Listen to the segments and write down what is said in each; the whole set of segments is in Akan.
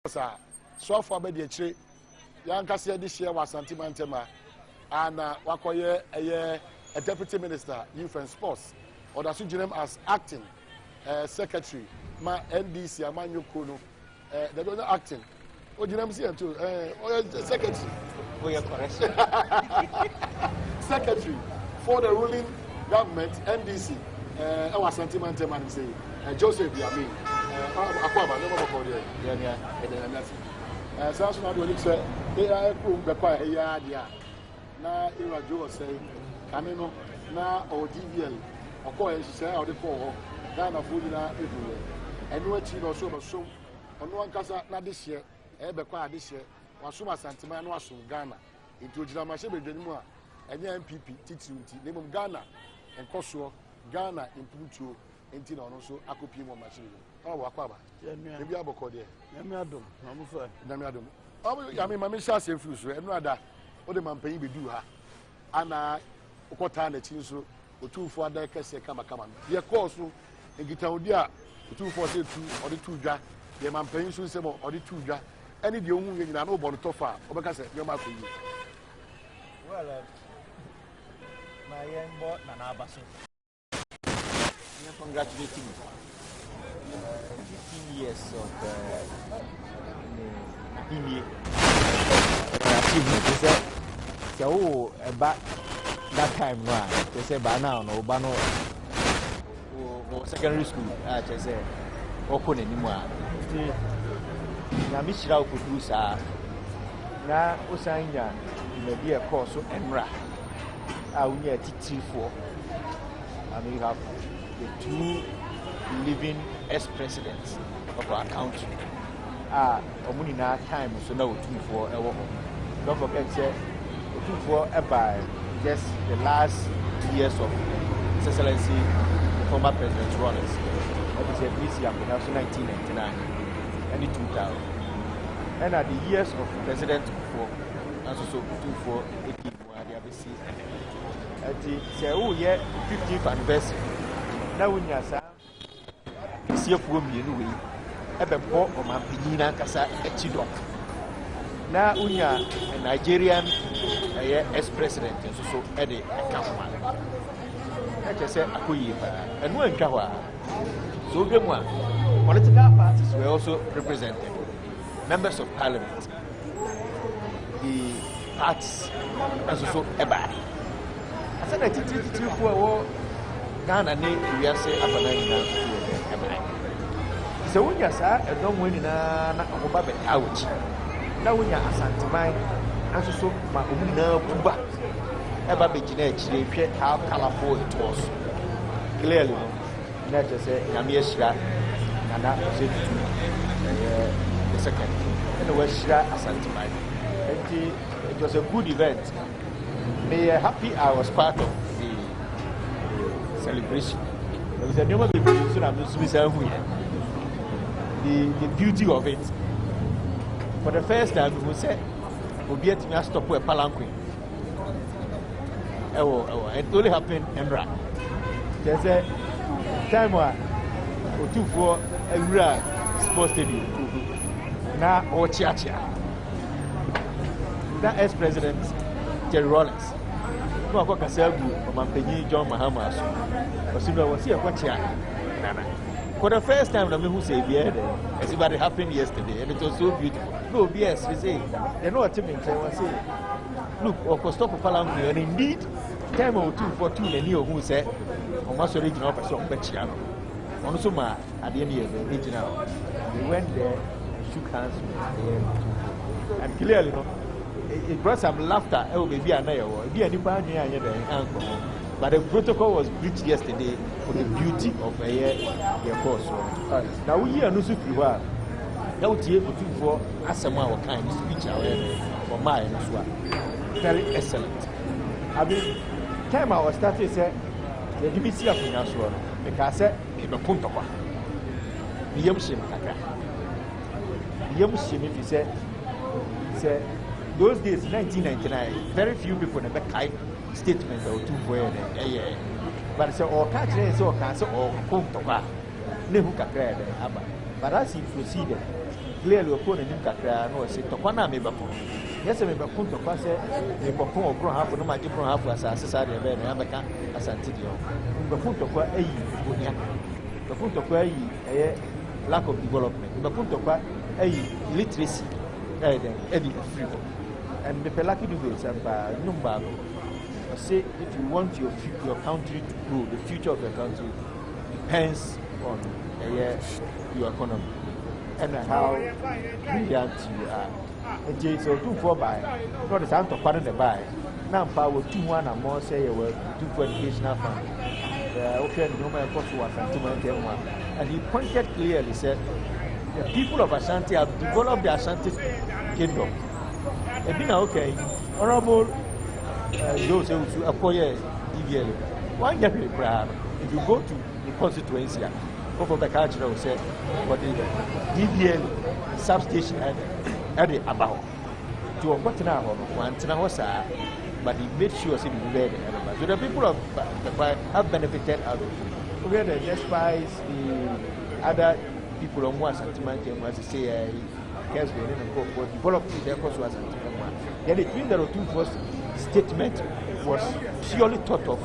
so far be the tree. Yankasi this year was Santimantema, and Wakoye a deputy minister, youth and sports, or the Sujem as acting secretary, my NDC, Amanyo Kono, they don't acting. What do you see too? Secretary. Oh, yeah, correct. Secretary for the ruling government, NDC. I was Santimantema and say, Joseph Yami, Aquaba, no more for you. Yeah, so now do say they are cool, the quiet here. Now, Ira Joe say, Camino, now or DVL, or coin, she say, or the poor, Ghana food everywhere. And what you know, so, on one casa, not this year, Ebequa this year, or Suma Santimano, was from Ghana, into Jamashe Denua, and the MPP, Titi, name of Ghana, and Kosovo, Ghana, in Pluto, and Tino, also, Akupimo machine. Oh, Wakaba, maybe I will call there. Adom, Adom. Oh, I mean, my Mishas and Fuse, and rather, what the man paying be do her. And Okota, the Chinso, or 2 for the Kesse, come. Your course, in Gitaudia, 2 for 2 or the 2 jar, the man paying so or the 2 jar, any the only in an open tofa, or because you're my for you. Well, my young boy, Nanabaso. Congratulating you. 15 years of achievement. So, back that time, they say by now, no, Bano or secondary school, I just say, open anymore. Now, Michelle could do so. Now, Osanya, may be a course of Emra. I will get T4. And we have the 2 living ex-presidents of our country. Omuni na time so now 2-4 ewo. Don't forget say 2-4 by just the last years of His Excellency former President Rollins. That is this year, 1999 and 2000. And at the years of President before, and so 2-4 18 ABC. At the say oh yeah 50th anniversary. Now when you say see a poor me anyway. Ebe po o mampinina kasa echido. Na unya a Nigerian ex-president so ede akama. Eke say akoyi pa. Enu enka ho a. So bemwa political parties were also represented. Members of parliament. The parties so eba. Asa na titi for Ghana ne we say abana na eba. So when you say a don't win na obabe ouch. Now when you asantimai and so ma umina puba eba be gina chire how colorful it was. Clearly, not just say Yamia Shira and that was it the second. And the West Shira asantimai. It was a good event. They are happy I was part of the celebration. There was a number of people so I'm not the beauty of it. For the first time, we said, we'll be able to stop with a palanquin. It only happened in Ra. There's a time or 2-4 a sports stadium. Now, or Chia. That ex-president, Jerry Rollins. No, I can say, I'm John Mahama. But soon I was here, what Chia? For the first time, I mean, who say, yeah, as if it happened yesterday, and it was so beautiful. No, yes, we say, you know what I mean? I say, look, or for stop of Palanquin, and indeed, time or 2 for 2, and you who said, on my original person, Betchiano. On Suma, at the end of the original, they went there, shook hands with them, and clearly, it brought some laughter. Oh, maybe I know, be a new uncle. But the protocol was breached yesterday for the beauty of the course. Now we are no super. Now we are for as some kind speech for mine as well. Very excellent. I mean, time I was starting say the DBC of National because I said in the Puntawa. The Yamshim Kaka. Yamshim, if you say those days, 1999, very few people never kind statements or 2-4 but so or catch so cancel or come to never but as he proceeded, clearly upon him kakra no say to kwana me bako yes me bako to kwa say me bako ogro half no ma gibro half as asasa de be na beka asante dio bako to kwa eyi onia bako to kwa eyi lack of development bako to kwa eyi literacy ebi free and the pelaki do this amba number say if you want your country to grow, the future of your country depends on your economy and how brilliant you are. And so 2-4 by not the sound of part of the buy. Now power 2-1 and more say you were 2 for educational fund. Okay, no matter what was and he pointed clearly said the people of Ashanti have developed the Ashanti kingdom. And been okay, honorable those who acquire DVL. One year, if you go to the constituency, over the culture will say, what is DVL substation at the about to what now, one Tanahosa, but he made sure he be so the people of the have benefited out of it. Together, despite the other people on one sentiment, as say, cares for developing their course was then it means there are 2 first statement was purely thought of,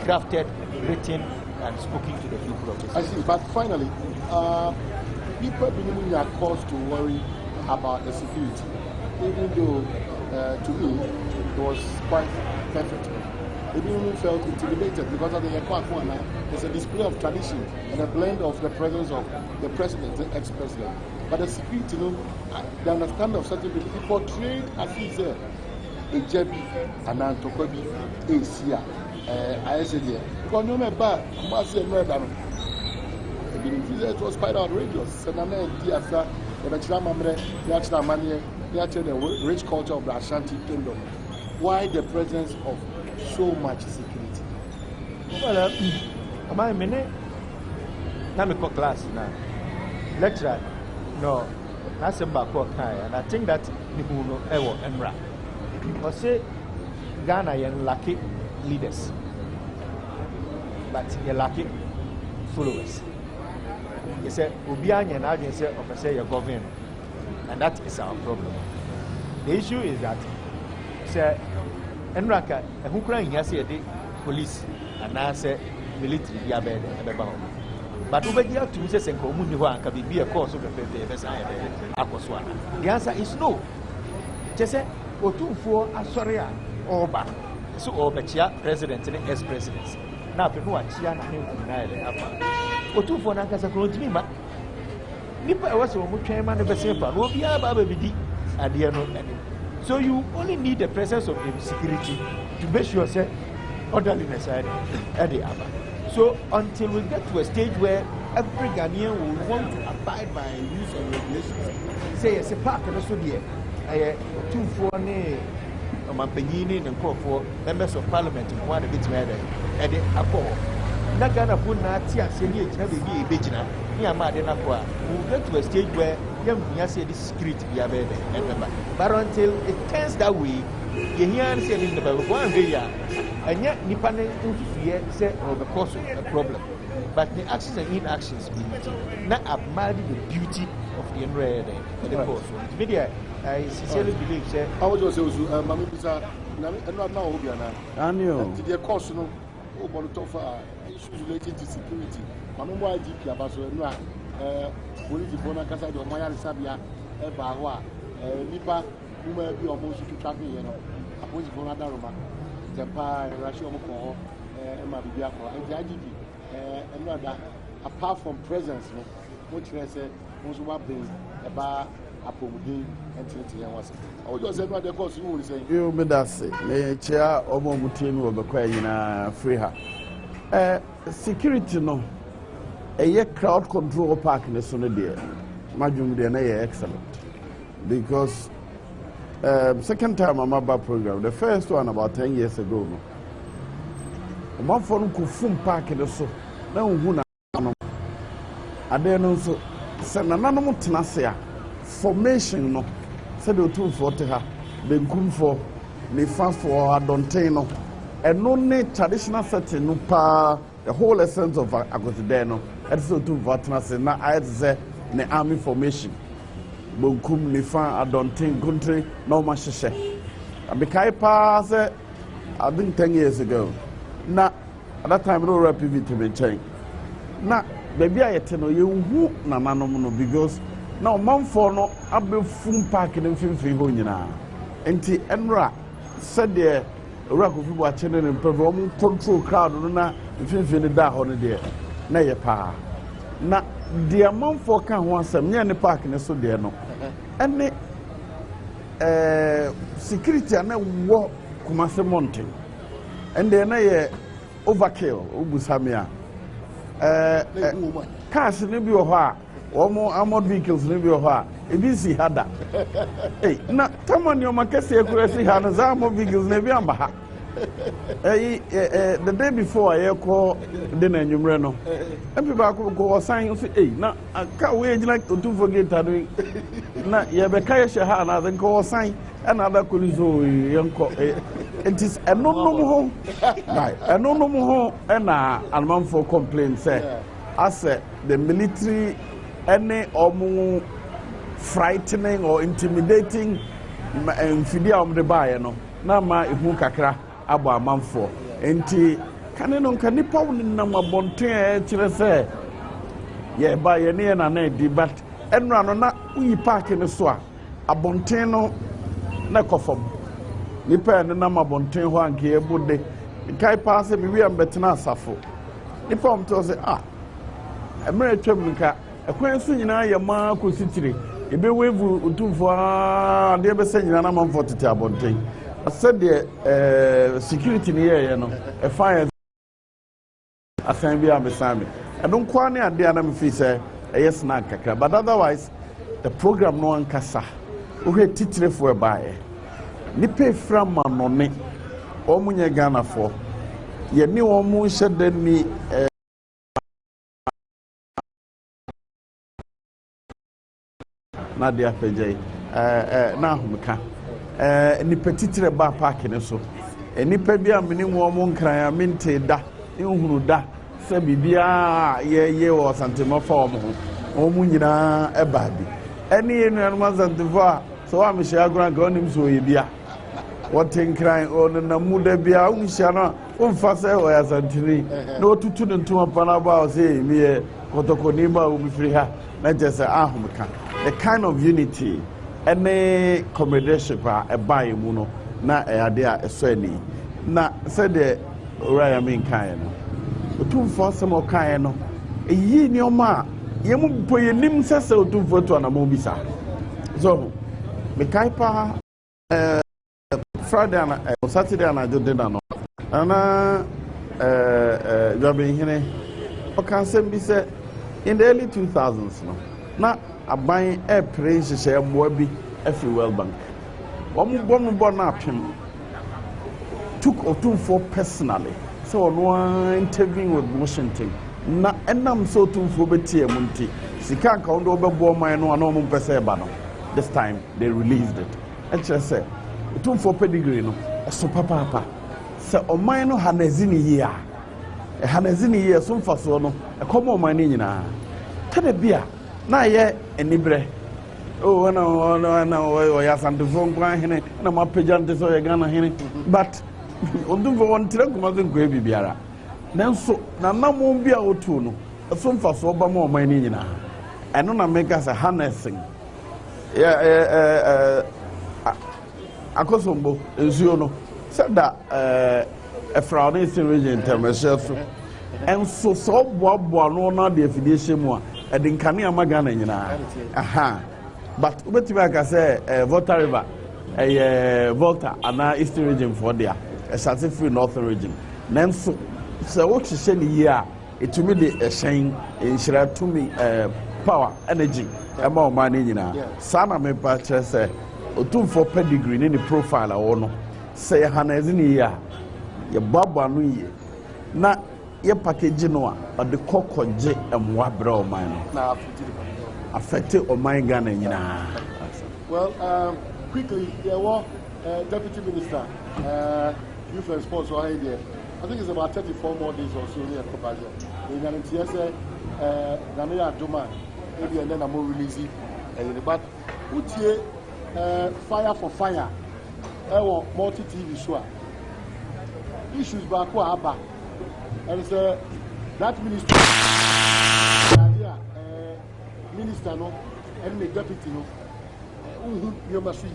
crafted, written, and spoken to the people of this. I see, but finally, people believing are caused to worry about the security, even though to me it was quite perfect. They even felt intimidated because of the Ekwakuana. There's a display of tradition and a blend of the presence of the president, the ex-president. But the security, the understanding of certain people portrayed as he said. Ejebi Anantokobi Asia I said here because no matter Kumasi and murder it was quite outrageous and then Diasa the Chamamre the rich culture of the Ashanti kingdom. Why the presence of so much security? Well, my minute now me class now lecturer no that's about and I think that people know ewo emra because say Ghana you lucky leaders but you lucky followers. You say Obianya now you say of say your government and that is our problem. The issue is that say Enraka who crying here say the police and now say military ya be but over here to say senko mu ni ho anka be a course of the the answer is no. Just say Otumfuo Asoria Oba so Obachia president and ex-president. Now people are chia na Otumfuo na kasa kronti ma nipa e wase omo twen ma ne be se pa no bia ba ba bidi ade no ade. So you only need the presence of security to make sure say orderliness ade aba. So until we get to a stage where every Ghanaian will want to abide by rules and regulations, say it's a park and also there. 2-4 ne Mampanyini and for members of parliament in one bit matter at the Apo. Nagana Puna Tia Seni be a Bejina, near Madenaqua. We'll get to a stage where young Yasi this security be a better. But until it turns that way, you hear and say in the Bible, one day, and yet Nipane say the cause of a problem. But the actions and inactions be not admire the beauty of the unread and the course. Media. I sincerely believe, sir. I was also Mammy Pisa, and not now, Obiana. I knew the course no issues related to security. Mamma GP Abaso, Politi Bona Casa de Maya Sabia, Ebawa, Nipa, who may be almost to travel, Aposi Bona Daroma, Japa, Russia, Emma Bibiako, and the IGP, and rather, apart from presence, which I said, most of our being about. You made us say, may chair or more mutin will be quiet in a free her. Security no, a year crowd control park in the Sunday. Majum de excellent because second time I'm about program, the first one about 10 years ago. A month for Kufum Park in the so now who I didn't also send an animal tenacia. Formation no said the 240 her the good for the fast for Adonteno and only traditional setting no pa the whole essence of Agotideno and so 240 na I say the army formation bonkum nifa adonten country no ma hyehyɛ abekai pa say I think 10 years ago na at that time no rap PV to be chain na baby ayete no yehu nananom no because na manfo no abefum park no mfimfiri ho nyina enti enra said the ora ko fibo ache no mpebe om control crowd no na mfimfiri da ho no de na ye pa na the manfo kan ho asem nya ne park ne so de no ene security na wo Kumasi mountain and then overkill ubusamia cars maybe or more armored vehicles maybe ABC hada hey na tamani omakese accuracy has armored vehicles maybe ambaha the day before I call dinner numero no and people go sign say hey na ka we like to forget na ye be kaya shaha na then go sign another kolizo yanko it is a no right a no and a for complaint say as the military any or frightening or intimidating and fidia the buyer no na ma ihu kakra abo amanfo enti kanenon kanipa wonam abonten kire say ye ba ye ne na na di but enra no na uyi park ne so a abonten no na kofom nipa ne na abonten ho anke ebude kai pass me wi am betena asafo nipa om to say emre twem nka ekwan so nyina ye ma kositire ebe wevu otumfo a de be se nyina na manfo tete abonten I said the security near no a fire assembly am sami I don't kwani ade ana me fi say yes na kakra but otherwise the program no ankasa o he titire for bae ni pay from manone o munye Ghana for ye ni o mu hye ni na dia pejai na humka nipa titire ba park ne so nipa bia meni mo nkran amente da ehunu da se bibia ye wo santema fa o mu nyina e ba bi eni enu anu santifo a so wa me shia gran ga onim so ye bia what nkran o na mu da bia unhia no umfa se o ya santiri na otutu ne ntuma pana ba o se mi e kotokoni ba o mi firi ha na jese ahumka the kind of unity any comradeship a buy mu no na ade a eso ani na said the ora mean kan no otumfo sem kan no eyi ni oma ye mu po ye nim sese otumfo to na mo bisa so me kai pa Friday and Saturday and I do dinner no ana jobbing here o kan sem bi say in the early 2000s no na aban air praise say mboa bi every World Bank bon na apem took otumfo personally so no intervene with Washington na enam so otumfo betie munti sika ka ondo obebo man no ana omo pese ba no this time they released it and just say otumfo pedigree no so papa se oman no hanazini ye so mfaso no e komo oman ni nyina kada bia na ye enibre oh no ya santifo nkwan hene na mapejante so ye Ghana hene but ondumfo won tire Kumasi nkwa bibiara nanso na namon bia otu no so mfaso ba ma oman ni nyina eno na make us harnessing akosombo ensuo no said that a fraud in region intermediate so enso so boabo no na de affiliation mu a edinkane amagana nyina aha but ubetimi aka say Volta River Volta ana Eastern region for there a certificate Northern region nanso so what you say ni a etumi de ehyen enhyira tumi power energy ema o man nyina sana me pa kire say otumfo pedigree ni profile awo no say hanazi ni ya ye babo anu ye na ye package no a de kokoje emwa bra o man no na affect o man Ghana nyina. Well, quickly there was Deputy Minister Youth and Sports right there. I think it's about 34 more days or so near Kobajo. In an say Adom maybe and then I'm more releasing but utie fire for fire multi TV show issues back aba and say that minister minister no and the deputy no you must see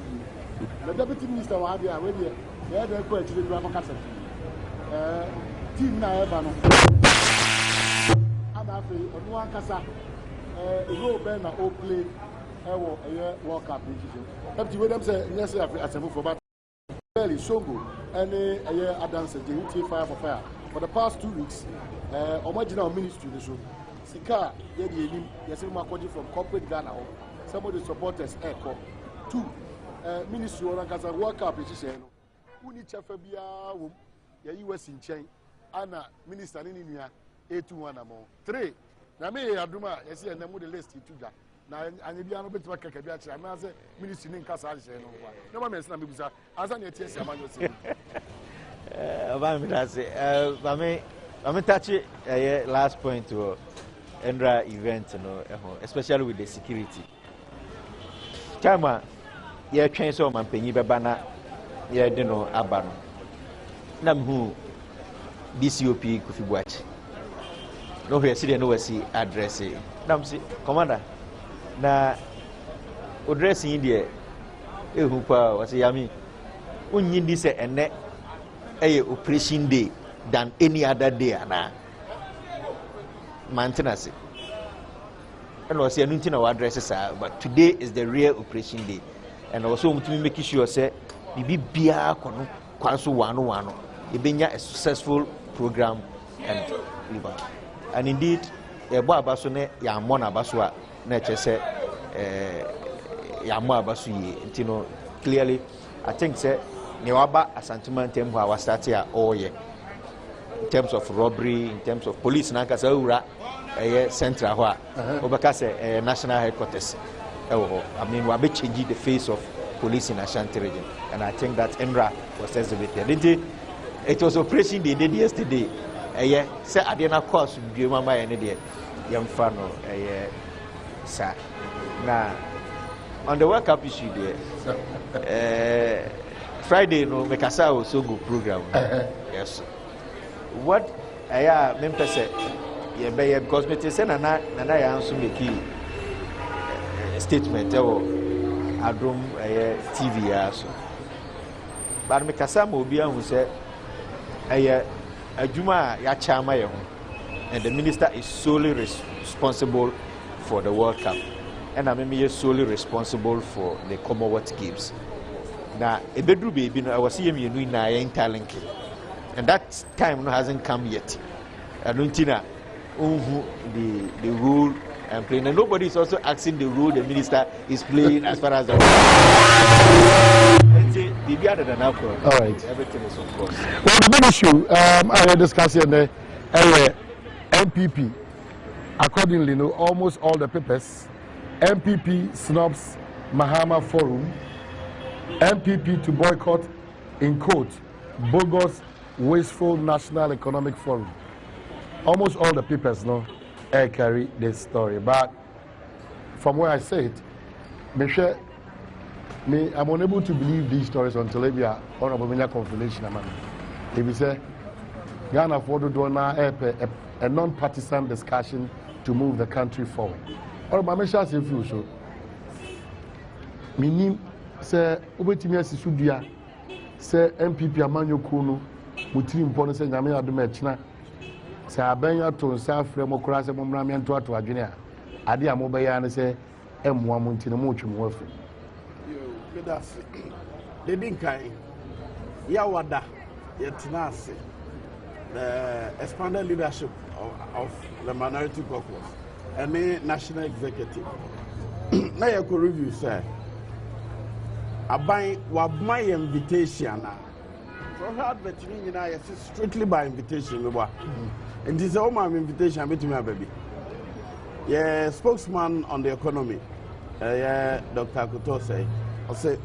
the deputy minister wa dia we dia ya dey go actually do am kasa team na eba no ada fe onu an kasa role ben na o play World Cup deputy we them say yes asemfo for but Belly Songo and Adam said they fire for fire for the past 2 weeks original ministry the show sika ye dey enim yes we makoji from corporate Ghana some of the supporters echo 2 ministry or kasa World Cup is no uni chefa bia wo ya US in chain ana minister ni nua 821 amo 3 na me aduma yes e nemu the list ituja na anya bia no betima kaka bia kira ma say ministry ni nkasa ahye no kwa no ma mensa na mebusa asa na etie sia manyo se aba mi da se ba me touch last point to Endra event no especially with the security chama ye twen so man panyi beba na ye de no aba no na mhu DCOP Kofi Buachi no he see no wasi address nam si commander na address yin de ehu pa wasi yami unyi di se ene operation day than any other day ana maintenance and was saying our addresses but today is the real operation day and also to make sure say bibi bia kono kwanso wano ebenya a successful program and liver and indeed ebo abaso ne ya mo na abaso a na chese ya mo abaso yi ntino clearly I think say ne waba asantuma ntem ho our start here all year in terms of robbery in terms of police na kasa ura central ho obeka say national headquarters I mean we be change the face of police in Ashanti region and I think that Endra was exhibited it was operation they did yesterday say adena course bi mama ye ne de yemfa no sa na on the World Cup issue there Friday no me kasa o so go program yes what member say ye be because me say na ya answer make statement Adom TV aso but me kasa mo obi ahu say ajuma ya chama ye ho and the minister is solely responsible for the World Cup and I'm solely responsible for the Commonwealth Games. Now, a bedroom baby, I was seeing you in a talent, and that time hasn't come yet. I don't know the rule and playing, and nobody is also asking the rule the minister is playing as far as the baby other than alcohol. All right, everything is of course. Well, the big issue I discussing the MPP. Accordingly, almost all the papers, MPP snubs Mahama Forum, MPP to boycott, in quote, bogus, wasteful National Economic Forum. Almost all the papers carry this story. But from where I say it, I'm unable to believe these stories until maybe honorable confirmation. If you say, Ghana for a non-partisan discussion to move the country forward. Or my message is if so. Minim say obetimi asisudia say MPP amanyo kuno mutiri mpone say nyame adom echina say abanya to nsa afre mokura say momra me nto ato adwene a ade a mobeya ne say emmoa mo ntine mo twemu afre yo that's they didn't kai ya wada yetina ase the expanded leadership of the minority caucus and the national executive. Now you could review, sir. I buy my invitation. So hard between you know, strictly by invitation. And this is all my invitation between my baby. Yeah, spokesman on the economy. Yeah, Dr. Kuto say, I say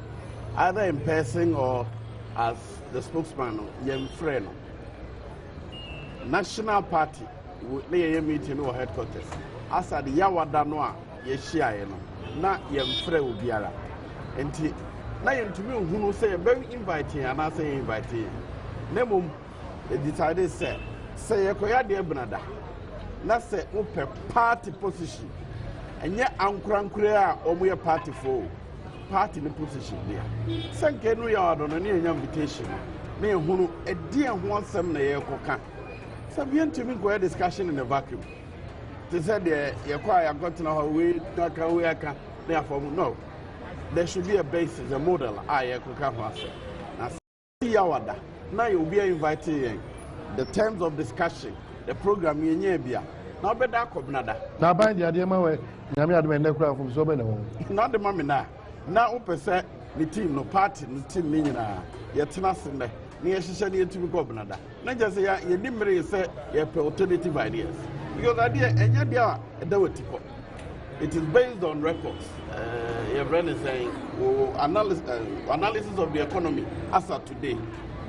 either in person or as the spokesman, young friend. National Party, we meeting our headquarters. As at the Yawada Noa, yɛhyiaeɛ no na yɛmfrɛ obiara nti na yɛntumi nhunu sɛ yɛbɛ invite yɛn anaasɛ yɛ invite yɛn na mmom yɛdecide sɛ yɛkɔyɛ adeɛ benada na sɛ wopɛ party position ɛnyɛ ankorankora a ɔmoyɛ party fo party ne position deɛ sɛ nkɛ no yɛ ɔdɔ no ne yɛnya invitation na yɛhunu ɛdeɛ ho asɛm na yɛkɔka sɛ biɛntumi nkɔyɛ discussion in a vacuum te sɛ deɛ yɛkɔ a yɛakɔtena hɔ wei aka wei aka na yɛafɔm no there should be a basis a model a yɛkɔka ho asɛm na sɛ yɛwada na yɛobi a invite yɛn the terms of discussion the program yɛnyɛ bia na wobɛda akɔbenada na aban deɛ adeɛ ma wɔ nyame adom ɛnnɛ kora mfom so wobɛ ne ho na wode ma me na wopɛ sɛ ne team no party no team ne nyinaa yɛtena ase nnɛ na yɛhyehyɛ ne yɛtumi kɔ ɔbenada na kyɛ sɛ yɛdi mmere sɛ yɛpɛ alternative ideas because adeɛ ɛnyɛ deɛ a ɛda wɔ ti kɔ it is based on records yɛbrɛ ne sɛ analysis of the economy as of today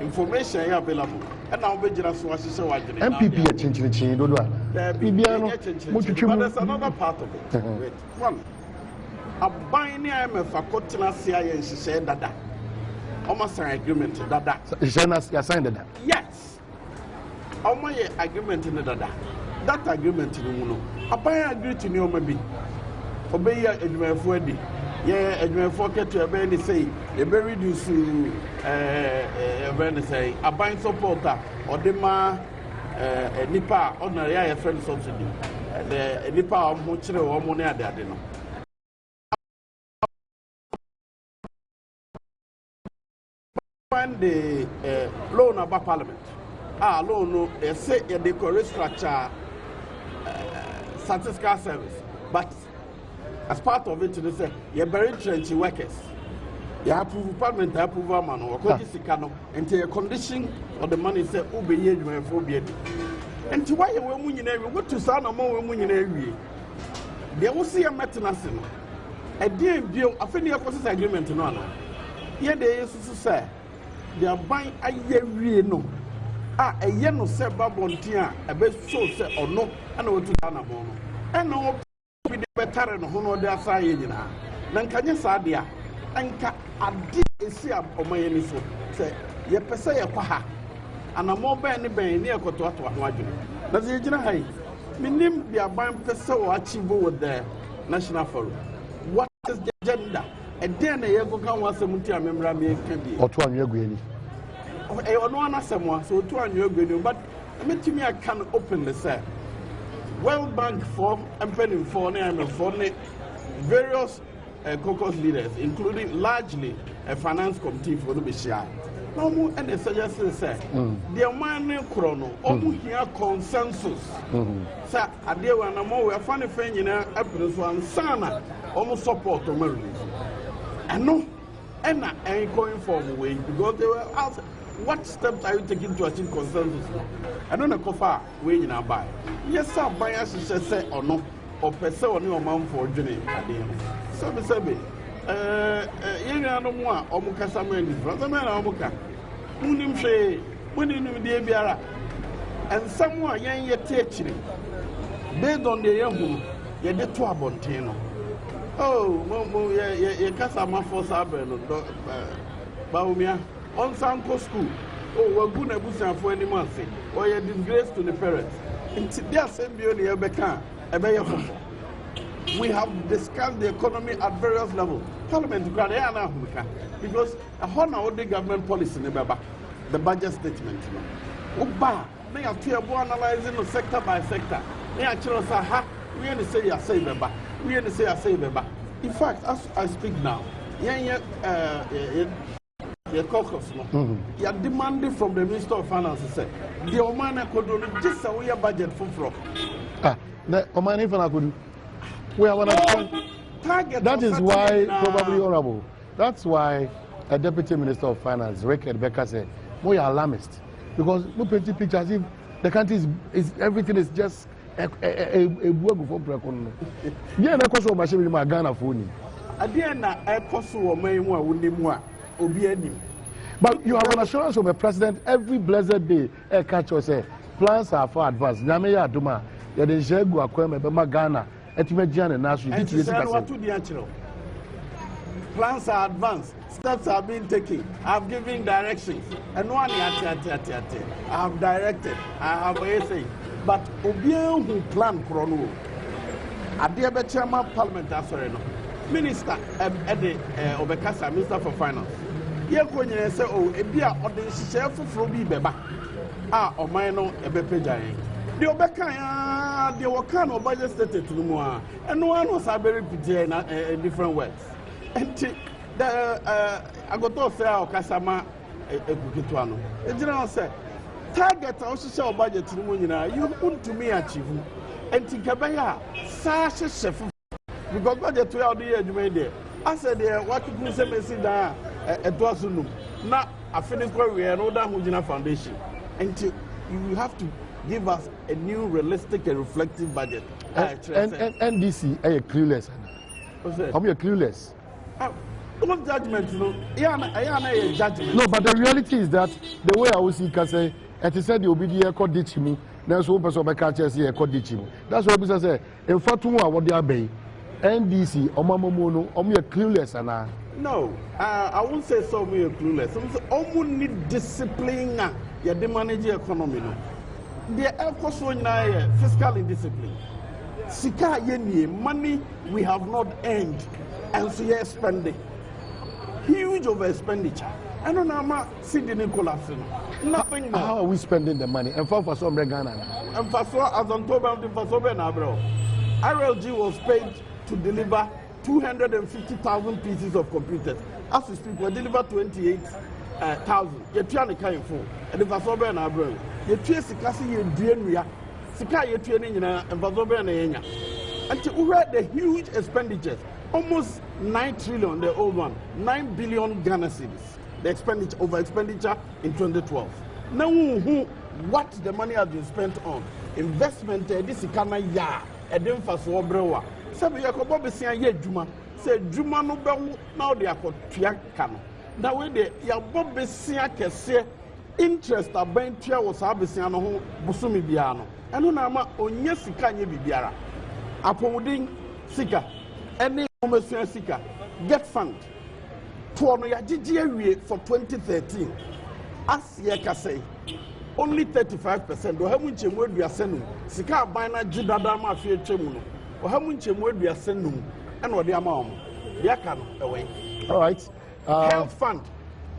information is available and now we just want to show MPP yɛ kyenkyenkyen dodo a bibia no motwitwe mu. But there's another part of it. Wait, one aban ne IMF akɔtena se ayɛ nhyehyɛ dada ɔmo sign agreement dada nhyehyɛ na sign dada yes ɔmo yɛ agreement ne dada that agreement no mu no aban agree to ne ɔmo bi ɔbɛyi adwumayɛfoɔ adi yɛ adwumayɛfoɔ kɛto ɛbɛyɛ ne sɛ yɛbɛ reduce ɛbɛyɛ ne sɛ aban support a ɔde ma nipa a ɔna yɛ friend subsidy nipa a ɔmo kyerɛ ɔmo ne ade no when the loan about parliament loan no say they could restructure statistical service but as part of it they say you're very trenchy workers you approve parliament approve man or sika and the condition of the money say ube ye you for be and why you were we go to sound more women every there will see a maintenance a dear bill I think the agreement no here they used to say they are buying a year no a year no say babontia a best so say or no and what to dana mono and no be the better and hono their side na can you sadia and ka adi esi omayeni so say ye pese ye kwa ha ana mo ben ne ekoto ato ho adwene na ze gina hai minim bia ban pese o achieve with the national forum what is the agenda and then ye go kan wasem ntia memra me ka bi oto anwe aguani ono anasem so oto anwe aguani but metimi aka no open the say World Bank for employing for various caucus leaders including largely a finance committee for the Bishia no more and the suggestion say the money chrono here consensus sir adewa na mo we fa ne fa nyina apres wan sana almost support to marry and no and going forward way because they were asked what steps are you taking to achieve consensus I don't know how far we in our buy yes sir buy say or no or per se or no man for journey so be you know more or mukasa men brother man or muka munim she munim de biara and someone yan ye teaching based on the young ye de to abontino oh ye kasa ma for sabe no baumia on Sanko school oh we go na busanfo animal say or ye disgrace to the parents nti dia sembio ne ye beka ebe ye fofo we have discussed the economy at various levels parliament grant ya na humka because a hona all the government policy ne beba the budget statement no oba na ya to ebo analyzing no sector by sector na ya kiro sa ha we ne say ya say beba we ne say ya say beba in fact as I speak now the caucus no you are demanding from the Minister of Finance say the Omani could do just a way budget for the Omani could we are target. That is why probably honorable. That's why a Deputy Minister of Finance, Rick Becker, said we are alarmist because we paint pictures if the country is everything is just a work before pre-economy. Yeah, na koso machine in my Ghana phone. Adiana I koso o mai mu a woni mu a obi anim. But you have an assurance of a president every blessed day. Catch us say plans are for advance. Nyame ya aduma. Ya de jegu akweme be Ghana etimagia na naso and you say what to the actual plans are advanced, steps are being taken. I've given directions, and one I have directed, I have essay, but Obian who plan chrono. A dear chairman parliament no minister Obekasa, minister for finance. Here when you say oh ebia or the share for be beba or minor ebepejai. The Obeka the Wakano budget stated to the and no one was very pretty in different words. And the I got to say Okasama Ekukituano. The general said target also show budget to the you put to me achieve. And Tikabaya, Sasha Chef, because budget to our dear Jume. I said, what you say, Messi, it was now I finished where we are, no damn foundation. And you have to give us a new, realistic, and reflective budget. And NDC, are you clueless? I'm clueless. What judgment, you know? Yeah, judgment. No, but the reality is that the way I will see, Kase, and he said the obedient called Dichimu. That's one person by catches here called Dichimu. That's what I say. In fact, what they are paying, NDC, Omamono, Omu clueless, and no, I won't say so. We are clueless. Omu need discipline. Yeah, the manage economy. No, the cost fiscal indiscipline. Sika yeni money we have not earned, and so you're spending huge over expenditure. I don't know how Sydney collapsing. Nothing more. How are we spending the money? And for some Ghana. And for so as on top of the bro, RLG was paid to deliver 250,000 pieces of computers. As we speak, we deliver 28,000. You're trying to carry full. And the Vasobe and Abro. You're trying to see your DNA. Sika you're training in a Vasobe and Enya. And we had the huge expenditures. Almost 9 trillion, the old one. 9 billion Ghana cedis. The expenditure over expenditure in 2012. Now, what the money has been spent on? Investment, this is kind of and then for so brewa. Sabi yakobo be sia ye djuma. Say djuma no be now they are tua kano. Now we de ya bob be sia kese interest aban tua wo sa be sia no ho busumi bia no. Eno na ma onye sika nye bibiara. Apomudin sika. Any omesia sika. Get fund. For no ya gigi awie for 2013. As ye ka say only 35%. Do hamu nchemu aduasenu. Sika aban na jidada ma afie chemu no. O hamu nchemu aduasenu. And what the amount? Ya kan away. All right. Health fund.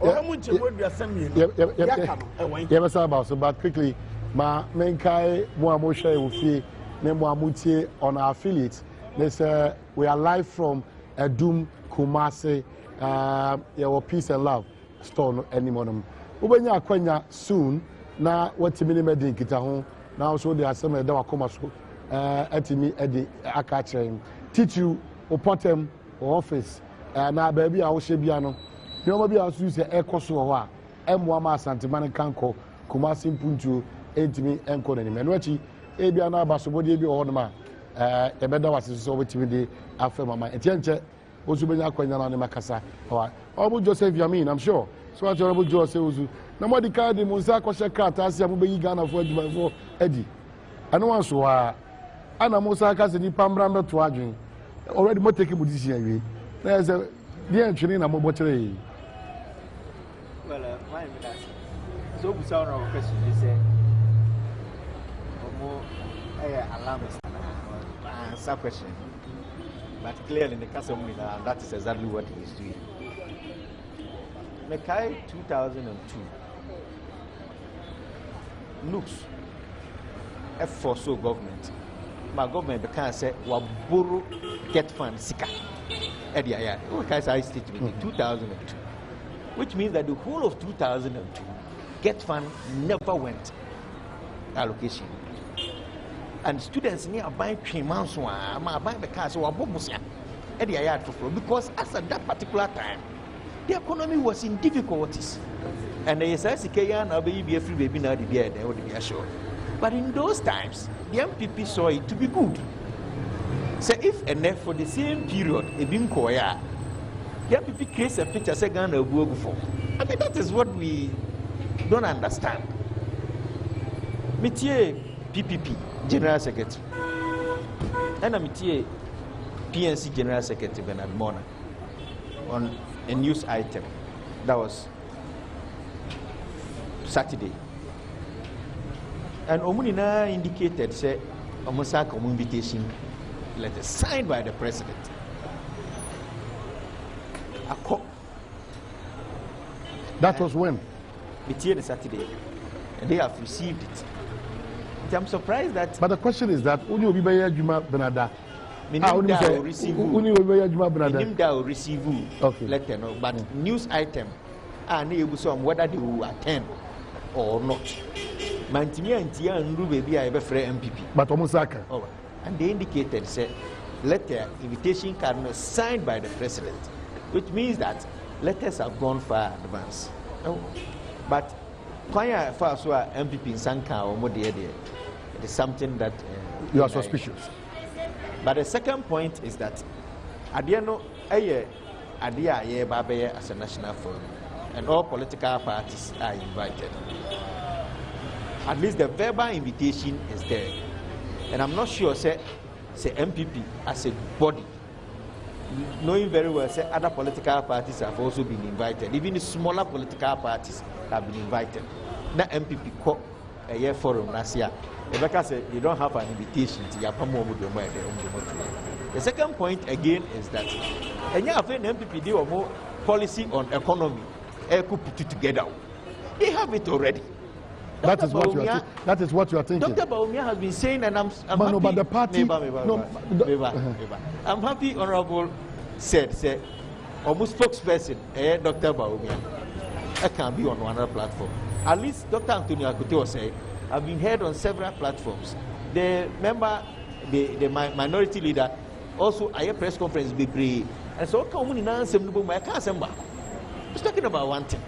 O hamu nchemu aduasenu. Ya kan away. Yeah, about so but quickly ma menkai mo amosha e ofie ne mo amutie on our affiliates. We are live from Adom, Kumasi, your Peace and Love store no anymore. Ubenya akwanya soon na watimi ne medin kita ho na so de asem da wakoma so atimi edi aka kire teach you opotem office na baabi a wo hye bia no ne omo bia so use ekoso ho a emwa ma asante man kanko Kumasi mpuntu entimi enko na ni me no achi e bia na abasobode bi ho no ma ebeda wase so watimi de afem mama entienche Osubenya akwanya na ne makasa ho obu Joseph Yamin I'm sure so what honorable Joseph Ozu na mo di card mo nsa kwhye card asia mo beyi Ghana for adwuma for edi ano wan so a ana mo sa ka se ni pambra mbeto adwen already mo take position awie na say the entry na mo bo kire well my that so bu sound of question you say omo alarmist answer question but clearly in the case of that is exactly what he is doing. Mekai 2002 looks for so government. My government can say wa borrow get fund sika. Edia ya. Okay, so I statement 2002, which means that the whole of 2002 get fund never went allocation. And students near buying 3 months one, my buying the car so wa bobusia. Edia ya because as at that particular time the economy was in difficulties. And the SICK now be a free baby now, they would be assured. But in those times, the MPP saw it to be good. So if and for the same period, a been koya, the MPP creates a picture second of work for. I mean, that is what we don't understand. Métier PPP, General Secretary. And I'm here, PNC General Secretary Bernard Mona, on a news item that was Saturday. And Omunina indicated, say, Omusaka invitation letter signed by the president. That was when? It's here Saturday. And they have received it. And I'm surprised that. But the question is that Uni Obibeya Juma Benada. Receive letter, no, but news item and whether they will attend or not. Mantimia and Tia and Ruby I have a MPP. But Omusaka. Oh, and they indicated, say, letter, invitation card signed by the president, which means that letters have gone far advanced. Oh, but Kwaya Faswa MPP in Sanka or Modia, it is something that you are suspicious. But the second point is that Adiano Adia Babe as a national forum, and all political parties are invited. At least the verbal invitation is there. And I'm not sure, say MPP as a body, knowing very well, say other political parties have also been invited. Even the smaller political parties have been invited. Now MPP call a year forum last year. Rebecca said you don't have an invitation to the second point again is that MPP do more policy on economy could put it together. They have it already. That is what you are thinking. Dr. Baumia has been saying, and I'm happy. No, but the party. I'm happy. Honorable said, almost spokesperson, Dr. Baumia, I can be on another platform. At least Dr. Antonio Akute was saying, I've been heard on several platforms. The member, the minority leader, also a press conference be brave. And so come in answer, I can't say back. He's talking about one thing.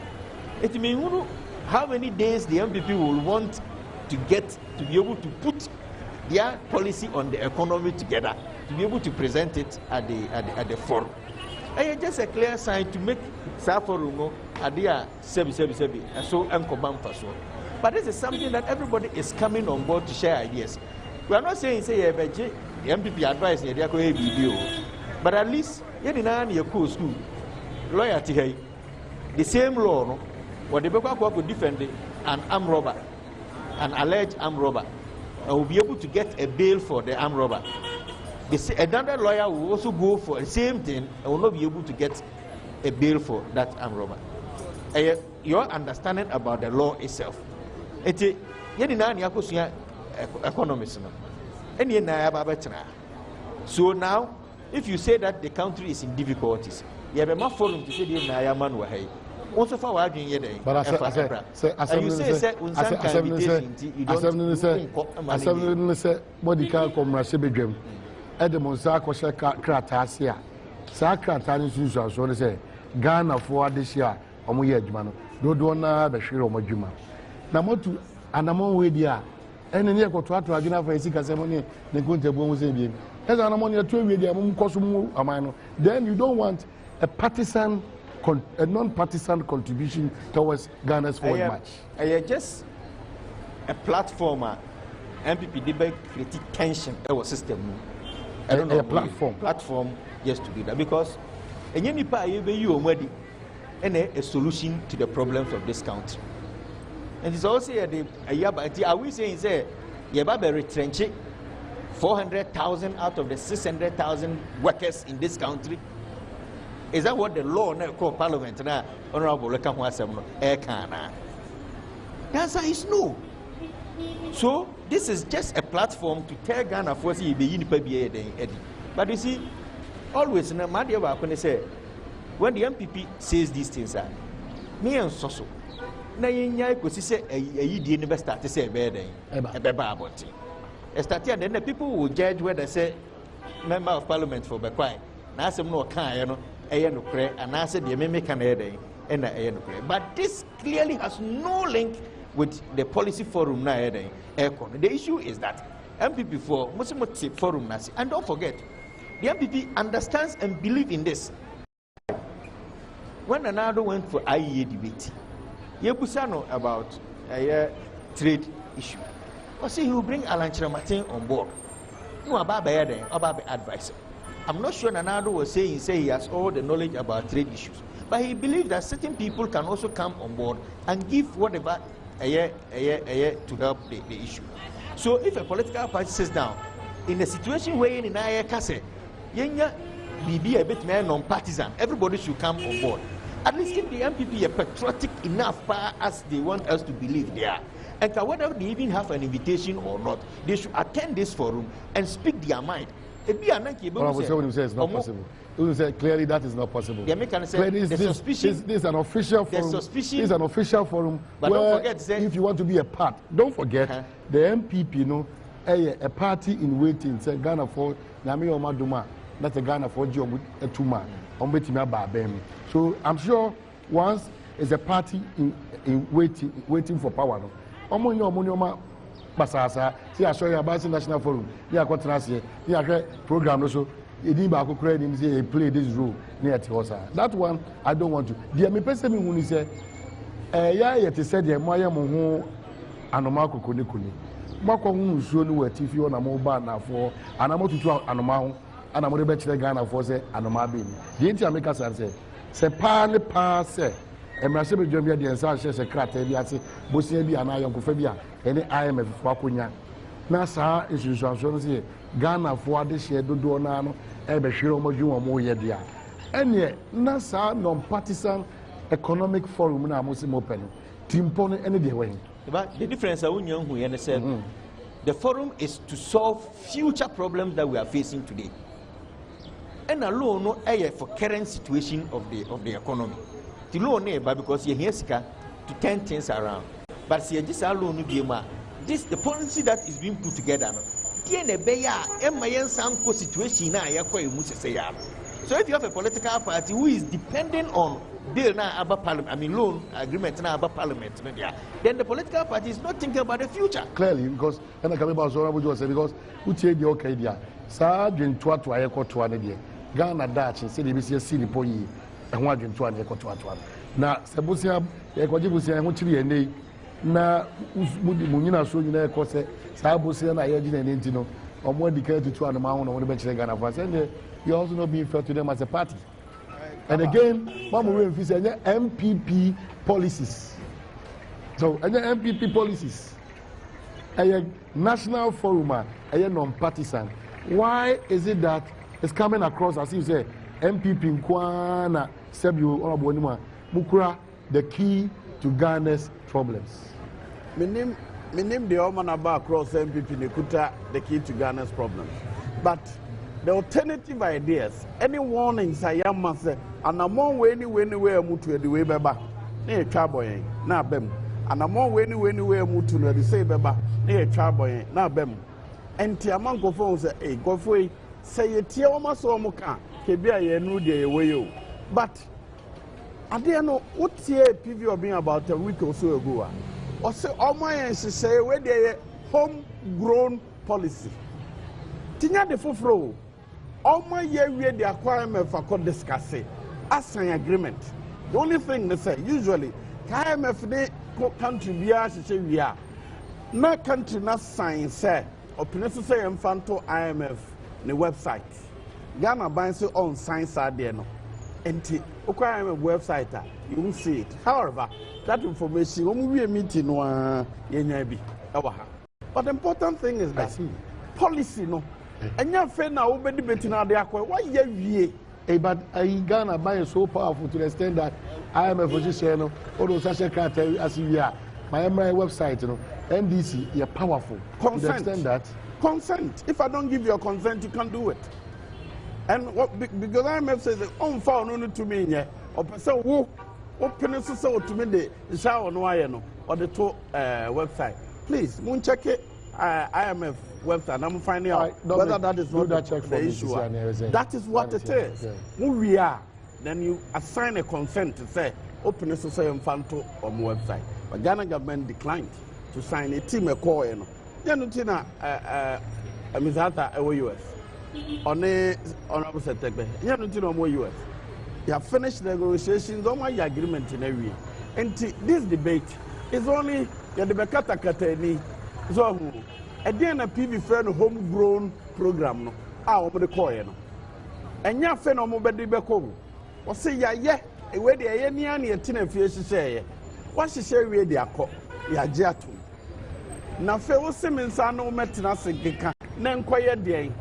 It means how many days the MPP will want to get to be able to put their policy on the economy together, to be able to present it at the forum. And just a clear sign to make Saforumo Adia Sebi, and so Unkobam Faso. But this is something that everybody is coming on board to share ideas. We are not saying, say, the MPP advice, but at least, you school, loyalty, the same law, no? What the Beko could defend an armed robber, an alleged armed robber, and will be able to get a bail for the armed robber. Another lawyer will also go for the same thing and will not be able to get a bail for that armed robber. Your understanding about the law itself. So now, if you say that the country is in difficulties, you have a more forum to say the man were also for arguing yet. But I say, body car come Rasibigam. Adom Zako Kratasia. Sakratan is usual, so say Ghana for this year, Omuyajman. Don't have a share of Majuma. Namotu, and among Wedia, and near Cotuato Agina for a sick ceremony, the good bones in him. As an ammonia 2 with the Cosumu Amano, then you don't want a partisan, a non-partisan contribution towards Ghana's forward march. Just a platformer, MPP debate created tension in our system. I don't know a platform just to do that because any you already a solution to the problems of this country. And it's also a year, but are we saying say Yababa retrenching 400,000 out of the 600,000 workers in this country? Is that what the law now called Parliament now? Honorable Lekamwasam Ekana. The answer is no. So this is just a platform to tell Ghana for see be. But you see, always in a matter when they say when the MPP says these things are me and Soso. Na yenya kosi say yidi ne be start say be den e be ba aboti e start and then the people will judge whether say member of parliament for be kwai na asem no kan no eye no kre ana say de me kan e den e na eye no kre. But this clearly has no link with the policy forum na e den e. The issue is that MPP for Muslim forum na, and don't forget the MPP understands and believe in this. When Anado went for IEA debate, Yebusano about a trade issue. I say he will bring Alan Chiramatin on board. no about advice. I'm not sure Nanado was saying he has all the knowledge about trade issues, but he believes that certain people can also come on board and give whatever a year to help the issue. So if a political party sits down in a situation where in a case, yenya be a bit more non-partisan, everybody should come on board. At least if the MPP are patriotic enough as they want us to believe they are, and whether they even have an invitation or not, they should attend this forum and speak their mind. It's not possible. Clearly, that is not possible. Clearly, this is an official forum. This is an official forum. But don't forget, if you want to be a part, don't forget the MPP. You know, a party in waiting. Say Ghana for Nami Omaduma. That's a Ghana for Joe Etuma. So I'm sure once is a party in waiting for power. Basasa, see, I show you about the National Forum. You are continuously, you are program also. You need to play this role near Tiosa. That one, I don't want to. The me person who say, yeah, it is said, the Maya Moho Anomako Kunikuni. Mako who show you a TV on a mobile now for Anamo to Anomao, and I'm going to bet the Ghana for say Anomabin. The Inter say, Sepane passe. Emrasebe Jomia the Ensa Secretary, Biasi, Bosia, and I am Kofabia, any IMF Wakunya. Nasa is insurance Ghana for this year, Dodonano, Ebeshiro Moju, Moyedia. And yet, Nasa non partisan economic forum now Muslim open. Timpone any day way. But the difference I who said the forum is to solve future problems that we are facing today. And alone no for current situation of the economy. The loan neighbor because you hear to turn things around. But see this alone this the policy that is being put together. So if you have a political party who is dependent on bill now about parliament, I mean loan agreement now about parliament, then the political party is not thinking about the future. Clearly, because and I come about because who change the okay there. Sergeant to Ghana Dutch and say the BCS Poyi. And one to one now, Sabusia, Equajibusia, and Muchili and they now Munina so you know, cause Sabusia and I and Intino, or more declared to one amount on the bench Ghana of us, and you also not being fair to them as a party. And again, Mamu said MPP policies. So, and the MPP policies, a national forum, a non-partisan. Why is it that it's coming across as you say? MPP Nkwana Sebu Onabonima Mukura, the key to Ghana's problems. My name the Omanaba across MPP Nekuta, the key to Ghana's problems. But the alternative ideas, any warnings I am must say, and among anywhere mutu the way beba, near Chaboy, na bem, and among anywhere mutu the say beba, near Chaboy, na bem. And Tiamanko phones a go for say a Tiama so muka. But I didn't know what's here PV being about a week or so ago. Or say all my say where they homegrown policy. Tina the full all my year we the acquirement for could discuss it as an agreement. The only thing they say usually KMF country we are say we are. No country not sign say or say Infanto IMF the website. Ghana binds on science there no. And a website you will see it. However, that information when we meeting but the important thing is that policy no. And your friend now will be debating out there. Why ye? But Ghana by so powerful to the extent that I am a physician or those such cartel as we are. My website, you know, NDC, you're powerful. Consent. To the extent that consent. If I don't give you a consent, you can't do it. And what because IMF says on phone to me, yeah, or person who open to me the shower no or the website. Please, moon check it. IMF website. I'm finding out whether that is not the issue. That is what it is. Who we are, then you assign a consent to say open to say Infanto on website. But Ghana government declined to sign a team a call. You know, Mizata US. On a honorable secretary, you have to know more US. You have finished negotiations on my agreement in area. And this debate is only the Bekata Katani, so ɛdeɛn na PV frɛ no homegrown program no a wɔn de kɔɔɛ no ɛnyɛ afɛ na wɔn bɛde bɛkɔ o wɔsɛ yɛayɛ ewe deɛ ɛyɛ nia ne yɛte na fie hyehyɛeɛ wɔahyehyɛ wie de akɔ yɛagye ato na afɛ wɔsɛ me nsa no wɔmɛtena ase keka na nkɔyɛ deɛn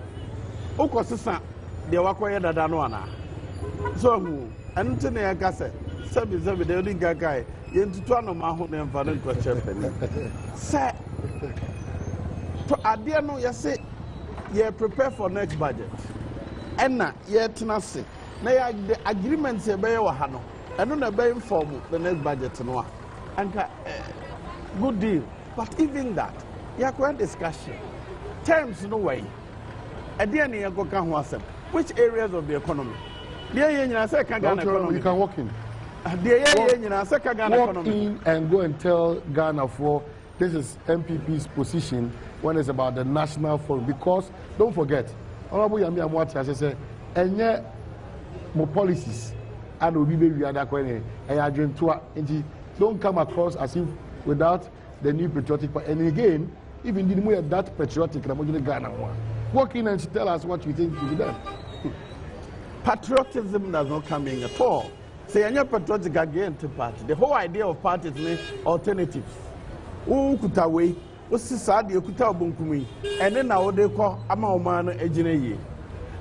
wokɔ sesa deɛ wakɔyɛ dada no anaa so ahu ɛno nti na yɛka sɛ sɛbi deɛ wodi nkakae yɛntutu anoma ho ne mfa no nkɔkyɛ pani sɛ adeɛ no yɛse yɛ prepare for next budget ɛna yɛtena ase na yɛ the agreement yɛbɛyɛ wɔ ha no ɛno na ɛbɛyɛ inform the next budget no a anka good deal but even that yɛakɔyɛ discussion terms no way ɛdeɛ ne yɛkɔka ho asɛm which areas of the economy deɛ yɛ nyinaa sɛ ka Ghana economy you can walk in deɛ yɛ nyinaa sɛ ka Ghana economy walk in and go and tell Ghana for this is MPP's position when it's about the national forum because don't forget honorable Yami Amwati has said enye mo policies and obi be wi ada kwen e adwen to enti don't come across as if without the new patriotic and again even the more that patriotic na mo Ghana one walk in and tell us what you think to be done. Patriotism does not come in at all. Say any patriotic against the party. The whole idea of parties means alternatives. Who could away? What's sad you could tell Bunkumi? And then now they call Amaman Ejine.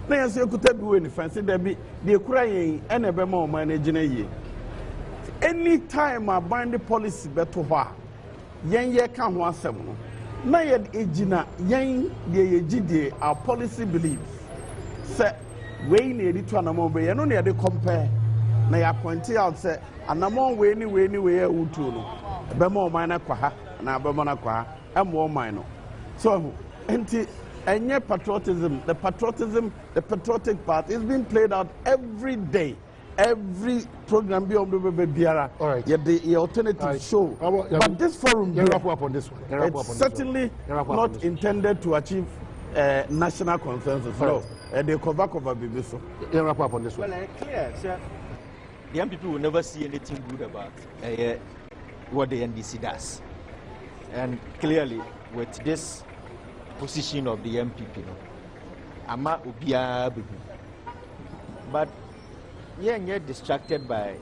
Now you say you could tell any fancy there be the crying and a bemo man Ejine. Any time I bind the policy better why yen ye can one seven. Now yet Ejina yen the Ejide our policy believes. Say we need to anamon be no near the compare. Na ya point out say anamon we ni utu no be mo man na kwa ha na be mo na kwa ha e mo man no so enti enye patriotism the patriotic part is being played out every day every program be on the biara the alternative right. Show but this forum wrap up on this one it's certainly not intended to achieve national consensus no they cover baby so wrap up on this one well clear sir. The young people will never see anything good about what the NDC does. And clearly, with this position of the MPP, Ama Ubia Bibu. But yet distracted by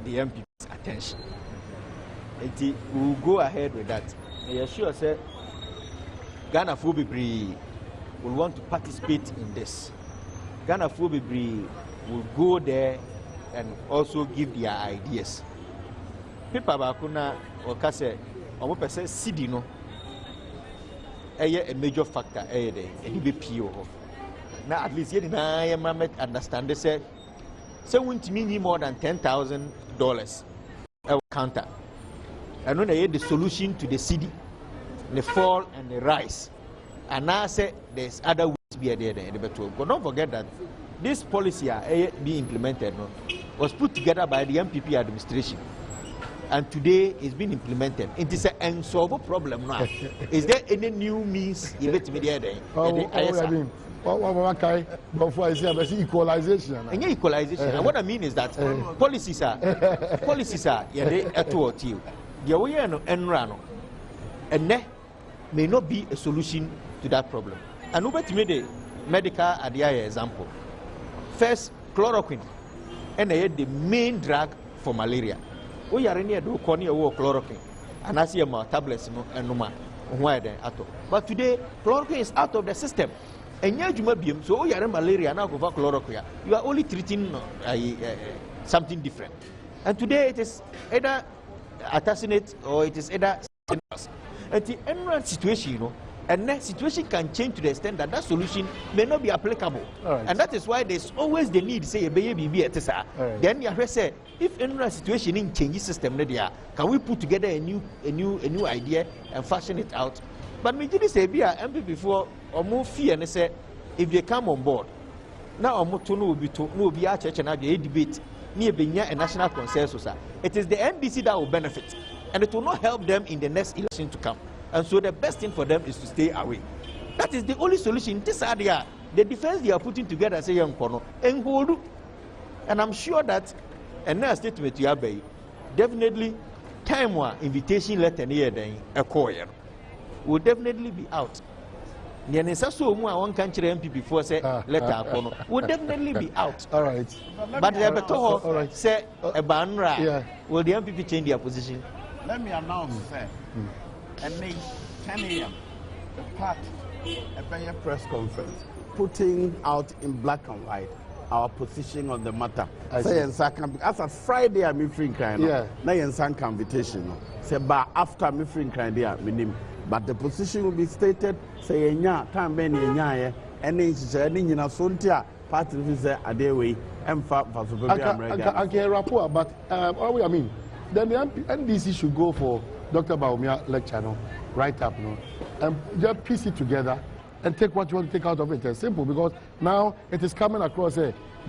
the MPP's attention. We will go ahead with that. I assure say Ghana Fubibri will want to participate in this. Ghana Fubibri will go there and also give their ideas. People bakuna okase omo pese CD no a major factor there e be PO now at least na ya mamet understand say won't mean more than $10,000 counter and when the solution to the CD the fall and the rise and now say there's other ways be there but don't forget that this policy being implemented was put together by the MPP administration and today it's been implemented. It is an unsolvable problem now. Is there any new means you bet me there? Before I say equalization. And equalization. And what I mean is that policies are they at all to you. The way and run and may not be a solution to that problem. And over to me the medical ADI example. First, chloroquine, and the main drug for malaria. We are in here do chloroquine, and I see more tablets and no more. But today, chloroquine is out of the system. And yet you might be so you are in malaria now over chloroquine. You are only treating something different. And today it is either artesunate or it is either at the end situation, and that situation can change to the extent that that solution may not be applicable. Right. And that is why there's always the need, say, a baby at right. Then you have to say, if any situation in changes system, can we put together a new idea and fashion it out? But me just say, be MP before or move fee and say, if they come on board, now will be a church and a debate near being a national consensus. It is the NDC that will benefit, and it will not help them in the next election to come. And so the best thing for them is to stay away. That is the only solution. This area, the defense they are putting together, say young Kono, and hold. And I'm sure that a next statement you have definitely time one invitation letter near then a courier. will definitely be out. The necessary one country MP before say letter will definitely be out. All right. But the better say a banra. Will the MPP change their position? Let me announce, sir. And then 10 a.m. the party a press conference putting out in black and white our position on the matter. Say as a Friday I'm free kind. Yeah. Now you invitation. Say but after me free kind there minim. But the position will be stated. Say nya time ben nya and then say any na sontia party say adewe emfa for I can rapport but what I mean then the NDC should go for Dr. Bawumia lecture no right up no and just piece it together and take what you want to take out of it. It's simple because now it is coming across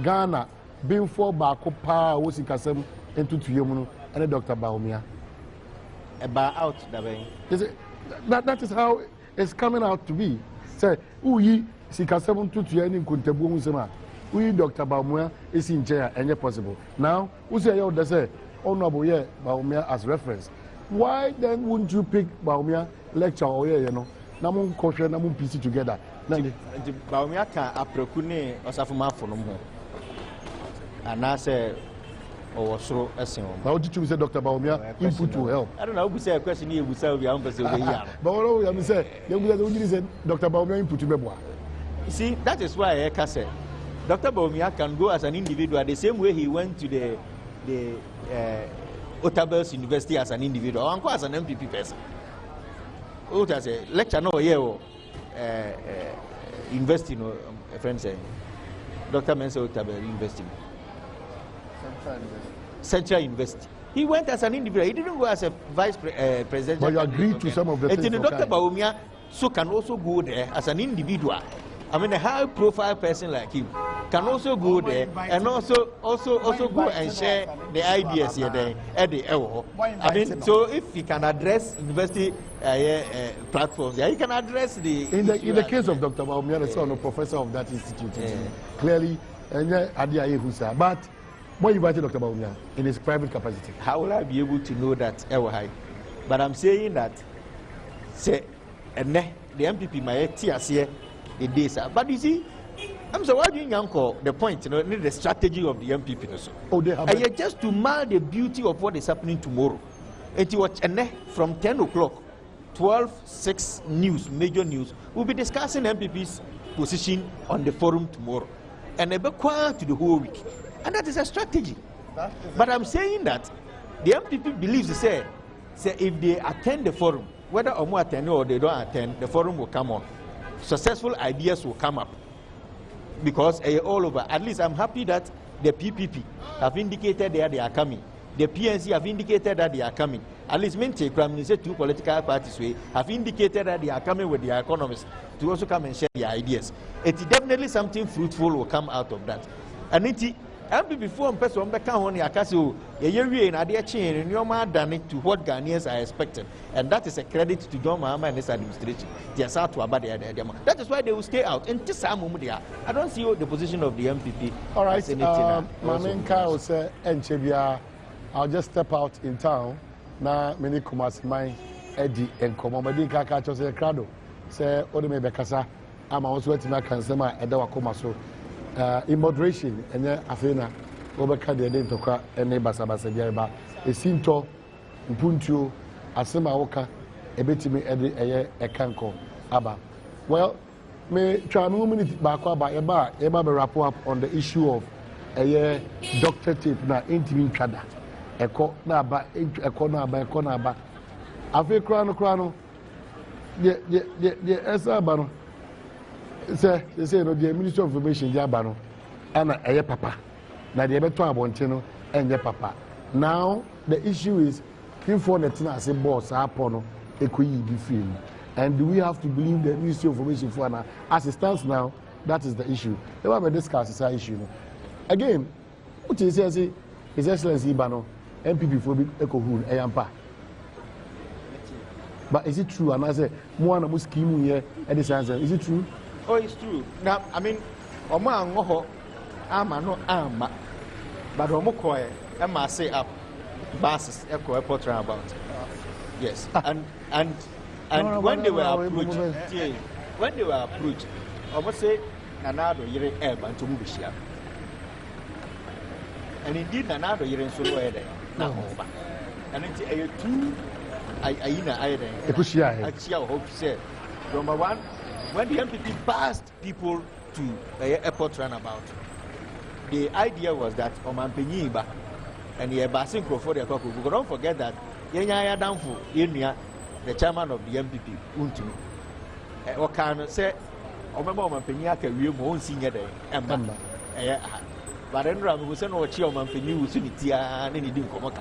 Ghana being for Bakopa Wosikasem into Tuyomunu and Dr. Bawumia. About out that is how it's coming out to be. Say, Uyi Sikasem to Tuyani Kuntebu Musema. Uyi Dr. Bawumia is in chair and yet possible. Now, who say you say honorable yeah Bawumia as reference? Why then wouldn't you pick Bawumia lecture or you know? Namun koshe namun piece together. Bawumia can aprekune osafuma for no more. And I say or so esin. Now did you say Dr. Bawumia input to help? I don't know who say a question here we say we am person we here. But what you say you say Dr. Bawumia input to beboa. See, that is why I say Dr. Bawumia can go as an individual the same way he went to the Otabels University as an individual, or as an MPP person. What as a lecture no here, university no friend saying, Dr. Mensa Otabel University, Central University. He went as an individual. He didn't go as a vice president. But you agreed to some of the things. And Dr. Bawumia so can also go there as an individual. I mean, a high-profile person like him can also go there and also go and share the ideas here there at the EWO. I mean, so if he can address university platforms, he can address the. In the case of Dr. Bawumia, the son of professor of that institute, clearly, but why you invited Dr. Bawumia in his private capacity? How will I be able to know that EWO? But I'm saying that, say, the MPP might here. But you see, I'm so why do you call the point, the strategy of the MPP also. And just to mar the beauty of what is happening tomorrow. It was from 10 o'clock, 12:06 news, major news, we'll be discussing MPP's position on the forum tomorrow. And they be quiet to the whole week. And that is a strategy. But I'm saying that the MPP believes say if they attend the forum, whether or more attend or they don't attend, the forum will come on. Successful ideas will come up because all over. At least I'm happy that the PPP have indicated that they are coming. The PNC have indicated that they are coming. At least two political parties have indicated that they are coming with their economists to also come and share their ideas. It's definitely something fruitful will come out of that. And it's before person back on your castle, a year in Adia chain and your man done it to what Ghanaians are expecting. And that is a credit to John Mahama and his administration. They are to about that is why they will stay out. And just I don't see the position of the MPP. All right, Mamenka will say, I'll just step out in town. Now, many Kumasi, my Eddie and Komomadi Kaka chose a crowd. Say, Odeme Bekasa, I'm also waiting at Kansema, Edawa Komaso. In moderation, and Afena, Obeka de Dentoka, and Nebasabasa Jariba, a Sinto, Puntu, Asema Oka, a bit me a canco, Abba. Well, may try a minute back by a bar, wrap up on the issue of a doctor tape na intimate chada. A corner by a corner by a corner back. I feel chrono, the Esabano. Say, no, the Ministry of Information, Jabano, and a papa. Now, the better Abontino and your papa. Now, the issue is, for the as a boss, Apono, Equi film. And do we have to believe the Ministry of Information for now? As it stands now, that is the issue. The one we discuss is our issue. Again, what is His Excellency Bano, MPP for Ecohoon, Ayampa. But is it true? And I say, Moana Muskimu here, and this answer, is it true? Oh, it's true. Now, I mean, Oma Moho, Ama no Ama, but Omokoy, Emma say up, buses, Echo Airport roundabout. Yes, and And when they were approached, almost say Nanado Yere Eb and Tumubishia. And indeed, Nanado Yere and Solo Ede, now over. And it's a two Aina Ede, I hope said. Number one, when the MPP passed people to the airport runabout, the idea was that Oman Penyiba and the Basin for the couple, we don't forget that Yenya Danfo, the chairman of the MPP, Untu, or can say, remember Oman Penya, we won't sing it, and but then we send our chairman for you, Sunitia, and any didn't come out.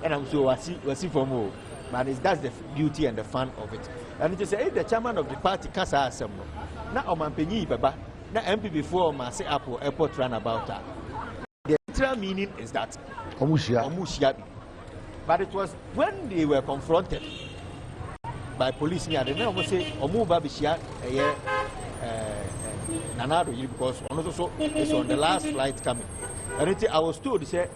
And I'm so I see for more. But that's the beauty and the fun of it. And it is the chairman of the party, Casa Assembly. Now, Oman Penyi, Baba, now MP before my say Apple airport runabout. The literal meaning is that Omushia. But it was when they were confronted by police near the name, say Omuba Bishia, Nanado, because also it's on the last flight coming. And I was told they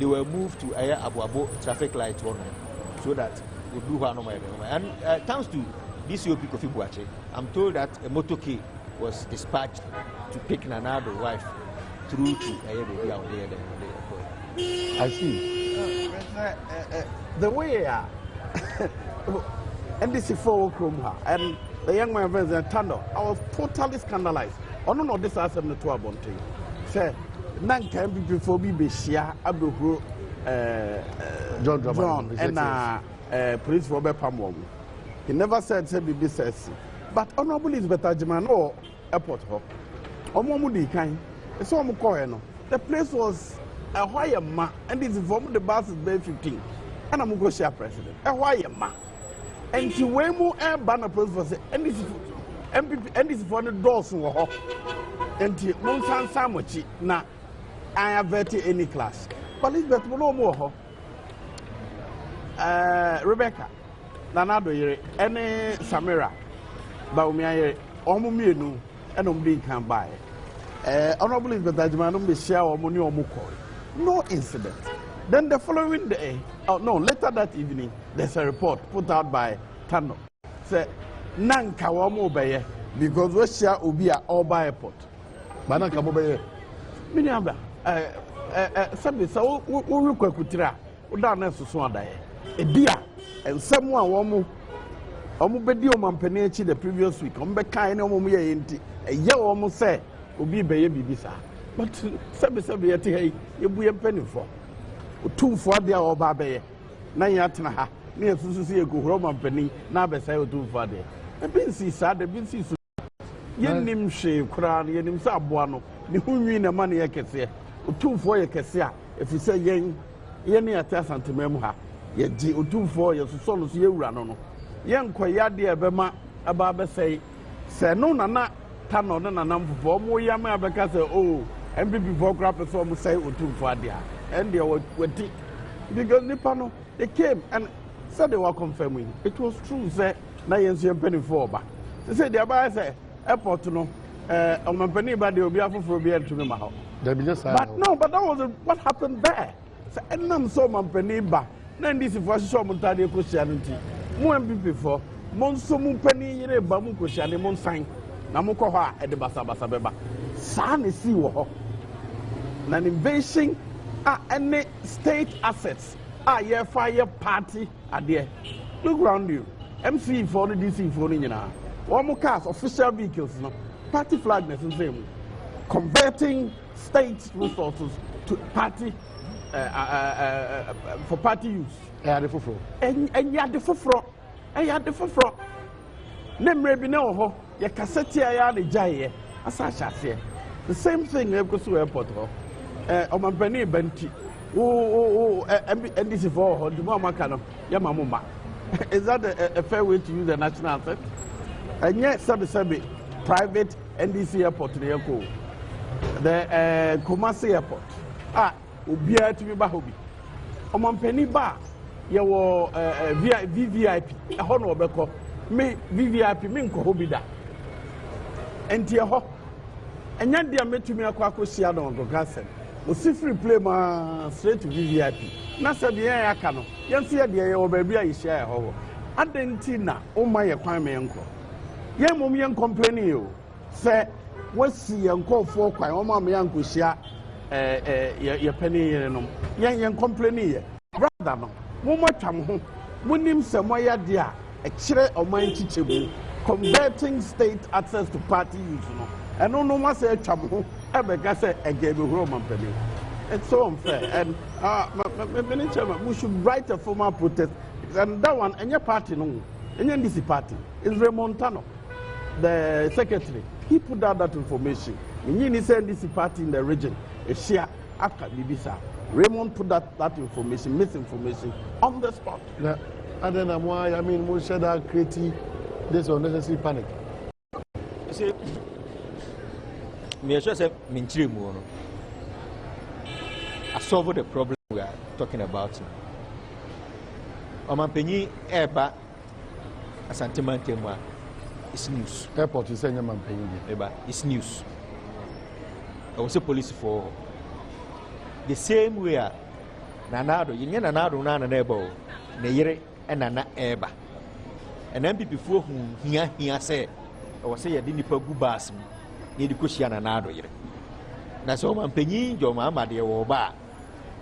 were moved to Abu Abu traffic light one so that we do one. And thanks to this COP Kofi Buache, I'm told that a motorcade was dispatched to pick Nanado wife through to I see. The way and this is for Krumha and the young man Tando, I was totally scandalized. Oh no, this is the 12 bonting. Say, none can be before me be Shia Abu John and Prince Robert Pamwom. He never said be says, but honorable is better German or airport hop. Omomudi kind. It's all Mukoeno. The place was a wire ma, and it's from the bus is Bay 15. And I'm going to share president. A wire ma. And she way more air banner post for say, and this MPP, and this for the doors in Wahoo. And she won't sound Samuchi. Now, I have vetted any class. But it's better no more. Rebecca, Nanado Yere, any Samira, Baumia, Omumienu, and Umbi can buy. Honorable is better, Manum be share or money or Mukoi. No incident. Then the following day, later that evening, there's a report put out by Tano. Say, Nan Kawamo Baye, because we share Ubia or by airport. Banaka Bobaye. Miniamba, Sabi, so we look at Kutra, Udana Suswanda, a dear, and someone Womu, Omubedio Mampenechi the previous week, Ombeka and Omumia Inti, a year almost say, Ubi Baye Bibisa. But Sabi, you be a penny for. 2 for the or Babe, Nayatna, near Susie go Roman penny, now beside 2 for there. The Binsi sad, the Binsi Yenim shave, crown, Yenim Sabuano, the who mean the money I can say, 2 for your cassia, if you say yen, Yenny attest unto Memoha, yet 2 for your sons you run on. Young Quayadi Bema, a barber say no, Nana, Tano, and a number for more Yama because oh, and before grappers almost say 2 for there. And they were because Nipano they came and said they were confirming it was true. Say na penny for ba. They said they buy say airport no on penny but they will be for be to me ma. But no, but that was what happened there. So and I'm so man penny ba. Na this for show mo tade Christianity. Mo MPP for mo so mo penny yere ba mo Christianity mo sign. Na mo ko ha e de basa beba. Sa na si wo ho. Na invasion any state assets yeah fire party are there. Look around you. MC for the DC for one more cars, official vehicles, no party flag necessary. Converting state resources to party for party use. And you had the fufro. And you had the fufro. Name maybe no your cassette ya the jay as I shall say. The same thing we go to airport. Oman Penny Benti. And this is for the Mama Cano, Yamamuma. Is that a fair way to use the national asset? And yet, Sabi, private NDC airport in the the Kumasi airport. Ubia to be Bahobi. Oman Penny Bar, you were VVIP, a honor beko, me VVIP, Minko Hobida. And Tiaho. And yet, they are met to me a quaco Siano on Gogassen. We free play ma straight to VVIP. Na sabi ya kano. Yan see the your baby I share ho. adentina o ma ye kwan me enko ye mom ye company o se wasi ye nkofo kwan o ma me yankohia ye pani ye no ye company ye brother no mo ma twam ho monim se moya de a kire oman chichebu converting state access to party use no eno no ma se twam ho ebega se ege be huro man pani. It's so unfair, and we should write a formal protest. And that one, any party, no, any NDC party, is Remontano, the secretary. He put out that information. Any NDC party in the region, a share after Bibisa. Raymond put that information, misinformation, on the spot. Yeah. And then I mean, we should have created this unnecessary panic. You see, me just say, I solve the problem we are talking about now. Omanpenyi eba asantemante mwa is news. Airport is saying Omanpenyi eba is news. I was a police for the same way. Nanado, you know Nanado na nebo ne yere enana eba. And then before whom here say, I was say you didn't put good bass. Need to kushia Nanado yere. Na so Omanpenyi jo mama de wo ba.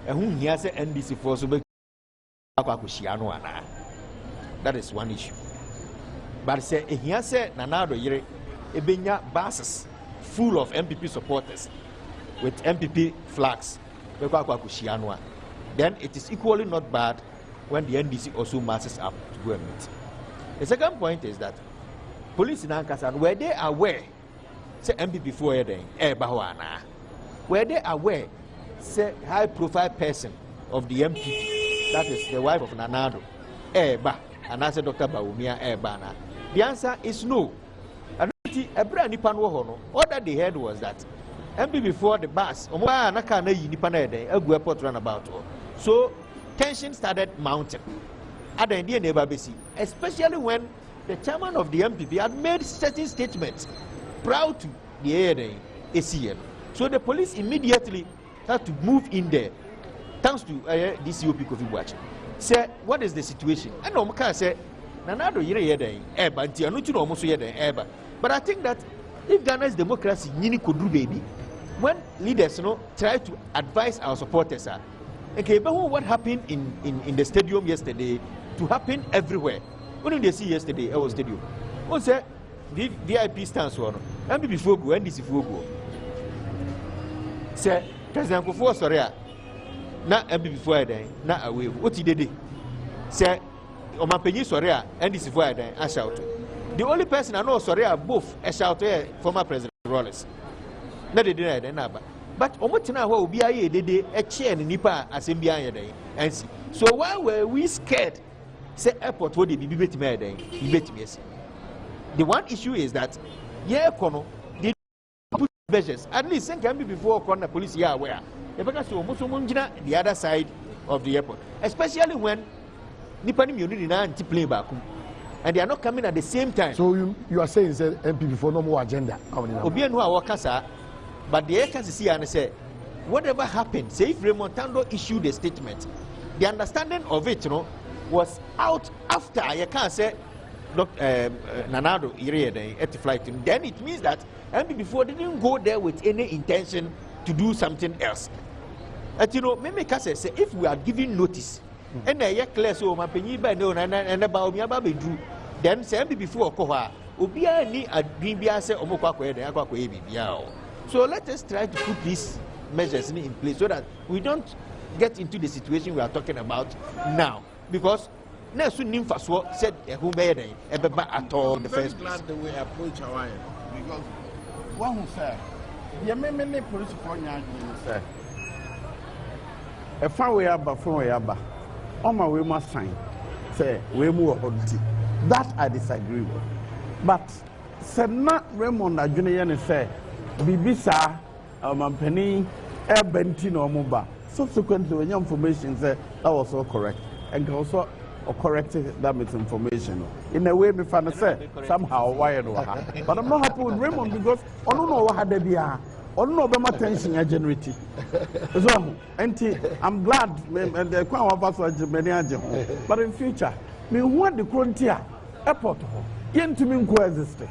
And he has an NDC for so big. That is one issue. But say he has said Nanado yere ebenya buses full of MPP supporters with MPP flags. Then it is equally not bad when the NDC also masses up to go and meet. The second point is that police in Ankasan, were they aware, say MPP for were they aware, say high profile person of the MPP, that is the wife of Nanado, and I said Dr. Bawumia Ebana? The answer is no. And all that they heard was that MPP before the bus, airport runabout. So tension started mounting at the Indian neighbor base, especially when the chairman of the MPP had made certain statements proud to the ACN. So the police immediately had to move in there, thanks to this COP Kofi Watch. Say, what is the situation? I know Maka say, Nanado yere eba. But I think that if Ghana's democracy could do baby, when leaders try to advise our supporters, okay, but what happened in the stadium yesterday to happen everywhere. What did they see yesterday? Our stadium. What say VIP stands for? And before go, NDC for go. Say President Kufuor sorry, na before then, na away. What he did? Say Omanpenyi sorry, NDC for then, I shout. The only person I know sorry both a shout former President Rollins. Not the dinner then, but Omotina will be a chair in Nipa assembly and see. So why were we scared? Say airport would be bet me the one issue is that Kono did put measures. At least can be before corner police here aware. The other side of the airport, especially when Nipani Munity and play back. And they are not coming at the same time. So you are saying that MP before no more agenda. But the agency and say, whatever happened, say if Remontando issued a statement, the understanding of it, was out after I can't say Nanado at the flight. Then it means that MP before didn't go there with any intention to do something else. And maybe say if we are giving notice, and I clear so my penny by no and about me about do, then say MP before Koha, Ubia ni a Bibia say Omokwa. So let us try to put these measures in place so that we don't get into the situation we are talking about now. Because Nesu Nimfaswo said who made at all in the first place. The way I approach Hawaii. Because one who said, the many police for say, a far way up from way up. On my way must sign. Say, we move on. That I disagree with. But said not Raymond Junior say, Bibisa, Omanpenyi, Bentino Muba. Subsequently, when your information said that was all correct. And also corrected that misinformation. In a way, me fan say somehow wired. But I'm not happy with Raymond because I don't know what had they be. I don't know about my tension generity. So, I'm glad the Crown of us were many. But in future, Me want the frontier airport ho. Yentumi nko exist.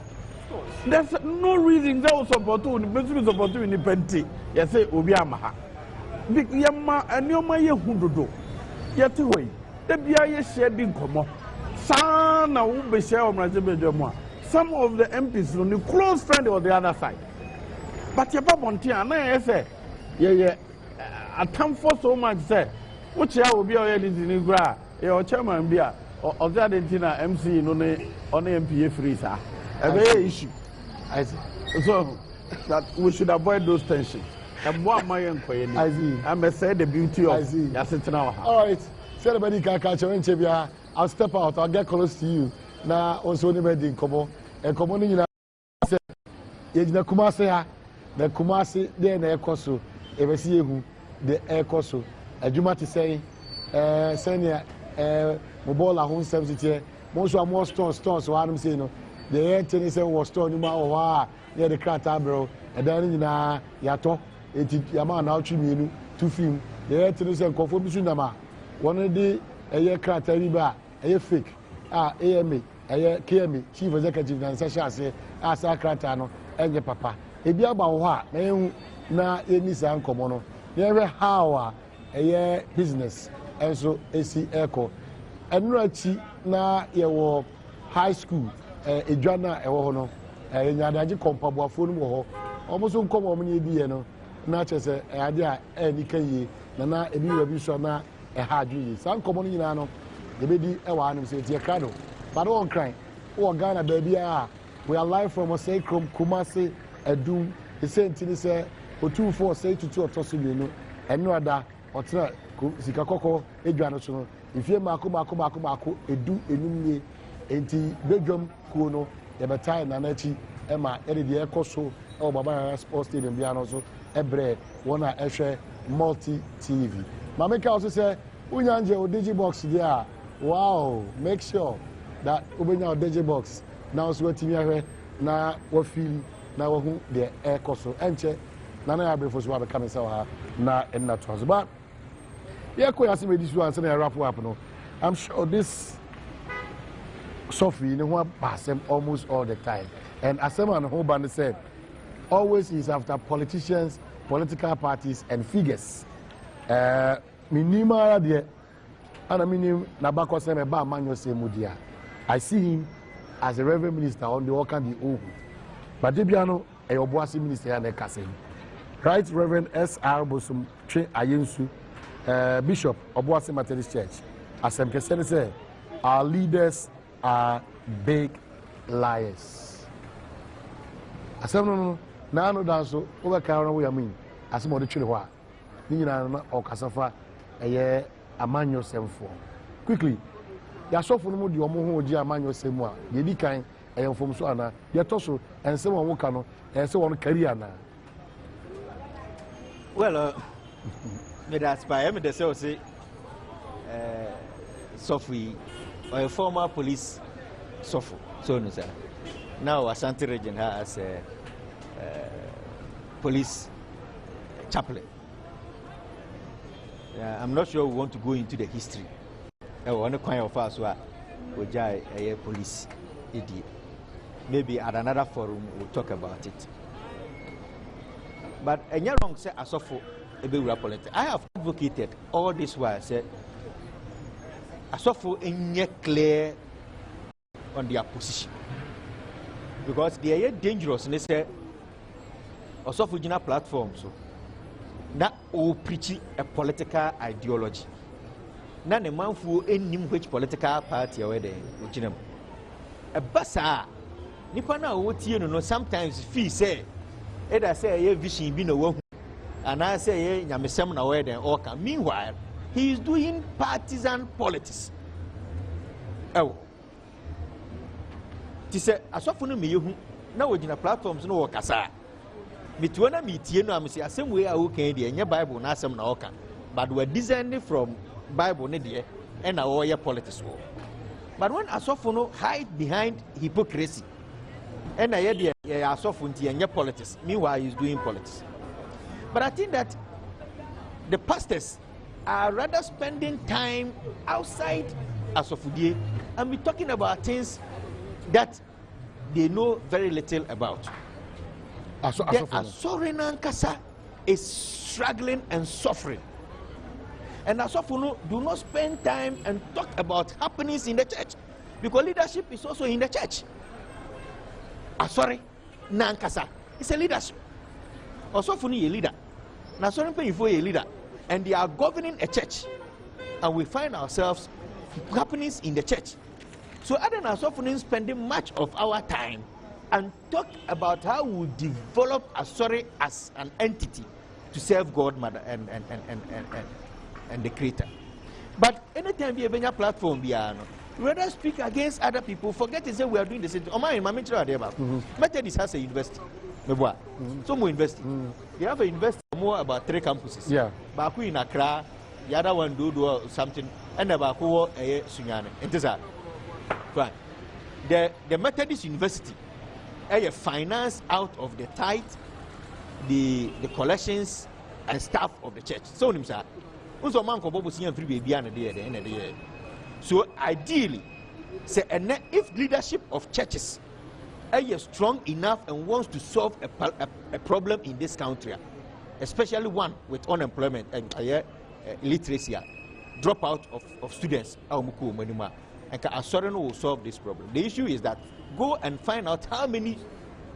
There's no reason that was support to the business support to the penti. You say obi amaha. Big yama anyoma ye hundodo. Yeti way. The bia ye share din komo. Sana wo be share omraje. Some of the MPs on the close friend on the other side. But your babonti ana say yeah attempt for so much say which ya will be already in gra your chairman bia of the Argentina MC no ne on MPA free sir. A very issue. I see. So that we should avoid those tensions. And what my enquiry I see. I may say the beauty of Yasetina. All right. Say everybody can catch you in Chebia. I'll step out, I'll get close to you. Now also anybody in Kobo. And Kobo in say the Kumasi the Kumasi then the Ekoso. Ever see who the Ekoso. A Juma to say senior mobile home service. Most are more stones, so I'm saying no. The air tennis was stone you ma near the crater bro. And then in a yato, it Yama now to film. The air tennis and conform Sunama. One of the a year crater riba, a year fake. AMA, a year KMA, chief executive, and Sasha say, as a cratano, and your papa. If you about na any sound common, never how a year business, and so AC Echo. And Rachi na your high school, a Jana, a wono, a Yadaji compabo phone war, almost uncommon idea, no, not as a idea, any kay, Nana, a new abusona, a hard duty. Some common in ano, the baby, a one say, Tiacado, but all crying, oh, Ghana, baby, we are live from a sacrum, Kumasi, Adom, the same thing is a 2-4 say to 2 or Tossino, and no other, or Sikakoko, a Janoso. If you mako edu enumye enti Badwam kuno the batai nanachi ema edi de ekoso e baba sports stadium bia no so ebre wona ehwe multi TV mameka also say unyanje o digibox there wow make sure that ubenya o digibox now so timi ahwe na wo feel na wo hu de ekoso enche na na abrefo so ba come say ha na enna to but yeah, I'm sure this Sophie, you know what, pass them almost all the time. And as someone who band said, always is after politicians, political parties, and figures. Minima there, and I mean, Nabako Seme Ba Manyo Semudia. I see him as a reverend minister on the Okandi Ohu. But Debiano, a Obuasi minister, and a Kassem. Right, Reverend S.R. Bosum Tre Ayensu. Bishop Obuasi Methodist Church, as I'm say, our leaders are big liars. As I know, now no dance over Carol, we are mean, as some of the children Nina or Casafa, a year a man yourself for. Quickly, ya so for no more who dear man yourself more, ye be kind, I am from Suana, yet also, and someone who can, and so on career now. Well, me that's by me the say Sophie or a former police Sophie so no sir now Ashanti region has a police chaplain. I'm not sure we want to go into the history. One kind of us were a police idiot. Maybe at another forum we'll talk about it. But a wrong say as Sophie. I have advocated all this while said Asofo enye clear on their position because they are dangerous and they say Asofo jina platform so na o preach a political ideology na ne manfo enim which political party are there ojinam e basa nipa na o tie no sometimes feel say either say a vision bi no and I say, Yamisem na where then Oka. Meanwhile, he is doing partisan politics. Oh, to say, I saw for me, now we're in a platforms no Okasa. Mitwana Mitiano, I'm saying, same way I okay, and your Bible, Nasam Naoka. But we're descending from Bible, Nidia, and our politics war. But when I saw for no hide behind hypocrisy, and I saw for your politics, meanwhile, he's doing politics. But I think that the pastors are rather spending time outside asofudie, and we're talking about things that they know very little about. The Asorina Kasa is struggling and suffering. And Asofunu do not spend time and talk about happenings in the church, because leadership is also in the church. Asori Nankasa is a leadership. Asofunu is a leader. Nasorin Payifo is a leader. And they are governing a church. And we find ourselves happenings in the church. So other than Asofunu spending much of our time and talk about how we develop Asori as an entity to serve God, Mother, and the Creator. But anytime we have a platform, we rather speak against other people, forget to say we are doing the same thing. Methodist has a university. So more university. They have a university more about 3 campuses. Yeah. Baku in Accra, the other one do something, and the Baku Sunyane. It is that. Right. The Methodist University finance out of the tithe, the collections and staff of the church. So so ideally, say, if leadership of churches are strong enough and wants to solve a problem in this country, especially one with unemployment and illiteracy, dropout of students, and Asorino will solve this problem. The issue is that go and find out how many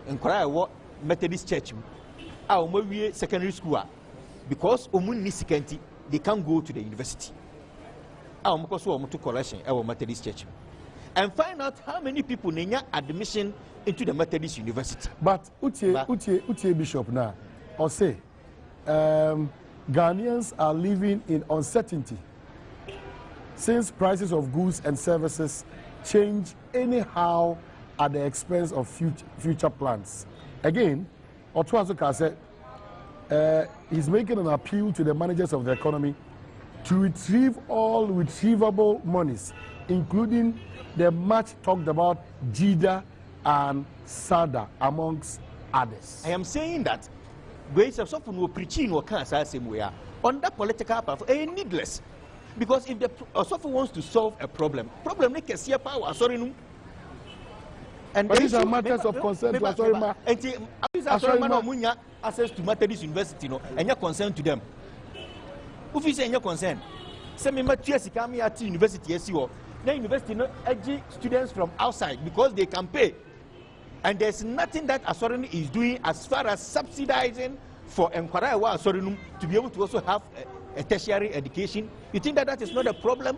inquire what Methodist church secondary school, because they can't go to the university. To collection our Methodist church, and find out how many people need admission into the Methodist University. But Uche Bishop now, or say Ghanaians are living in uncertainty since prices of goods and services change anyhow at the expense of future plans. Again, Otuazuka said he's making an appeal to the managers of the economy to retrieve all retrievable monies, including the much talked about JIDA and SADA, amongst others. I am saying that ways of someone preaching or can't say we are on that political path needless, because if the someone wants to solve a problem they can see a power. Sorry, and these are matters of concern to Asorima. And access to Methodist University, and you're concerned to them. If you say you're concerned, say me come here to university, the university edgy students from outside because they can pay, and there's nothing that Asorino is doing as far as subsidizing for Nkwaraiwa Asorinum to be able to also have a tertiary education. You think that that is not a problem?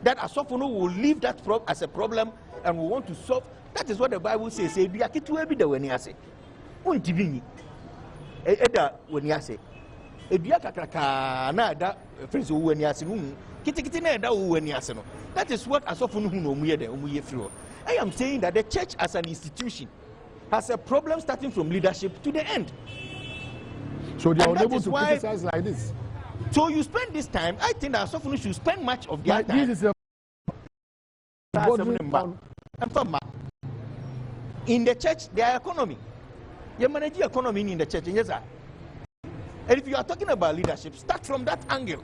That Asofono will leave that as a problem and we want to solve? That is what the Bible says. Say, "Be a kid to be the when you say, untibini, eda when you say." That is what I am saying, that the church as an institution has a problem starting from leadership to the end. So they are unable to criticize like this. So you spend this time, I think that Asofunu should spend much of their time. This is in the church, their economy. You manage the economy in the church. Yes, sir. And if you are talking about leadership, start from that angle.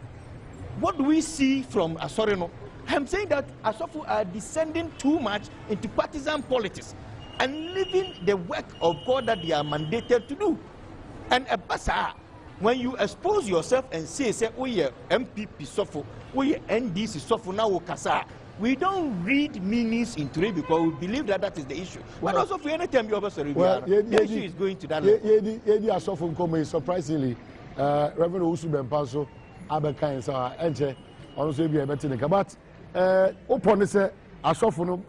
What do we see from Asorino? I'm saying that Asofu are descending too much into partisan politics and leaving the work of God that they are mandated to do. And a basa, when you expose yourself and say, oh yeah, MPP Sofu, oh yeah, NDC Sofu, now Kasa, we don't read meanings into it because we believe that that is the issue. Well, but also for any time you ever sorry, the issue is going to that level. Surprisingly, Reverend Usu Benpaso, Abekan, Enche, also be a better. But upon say,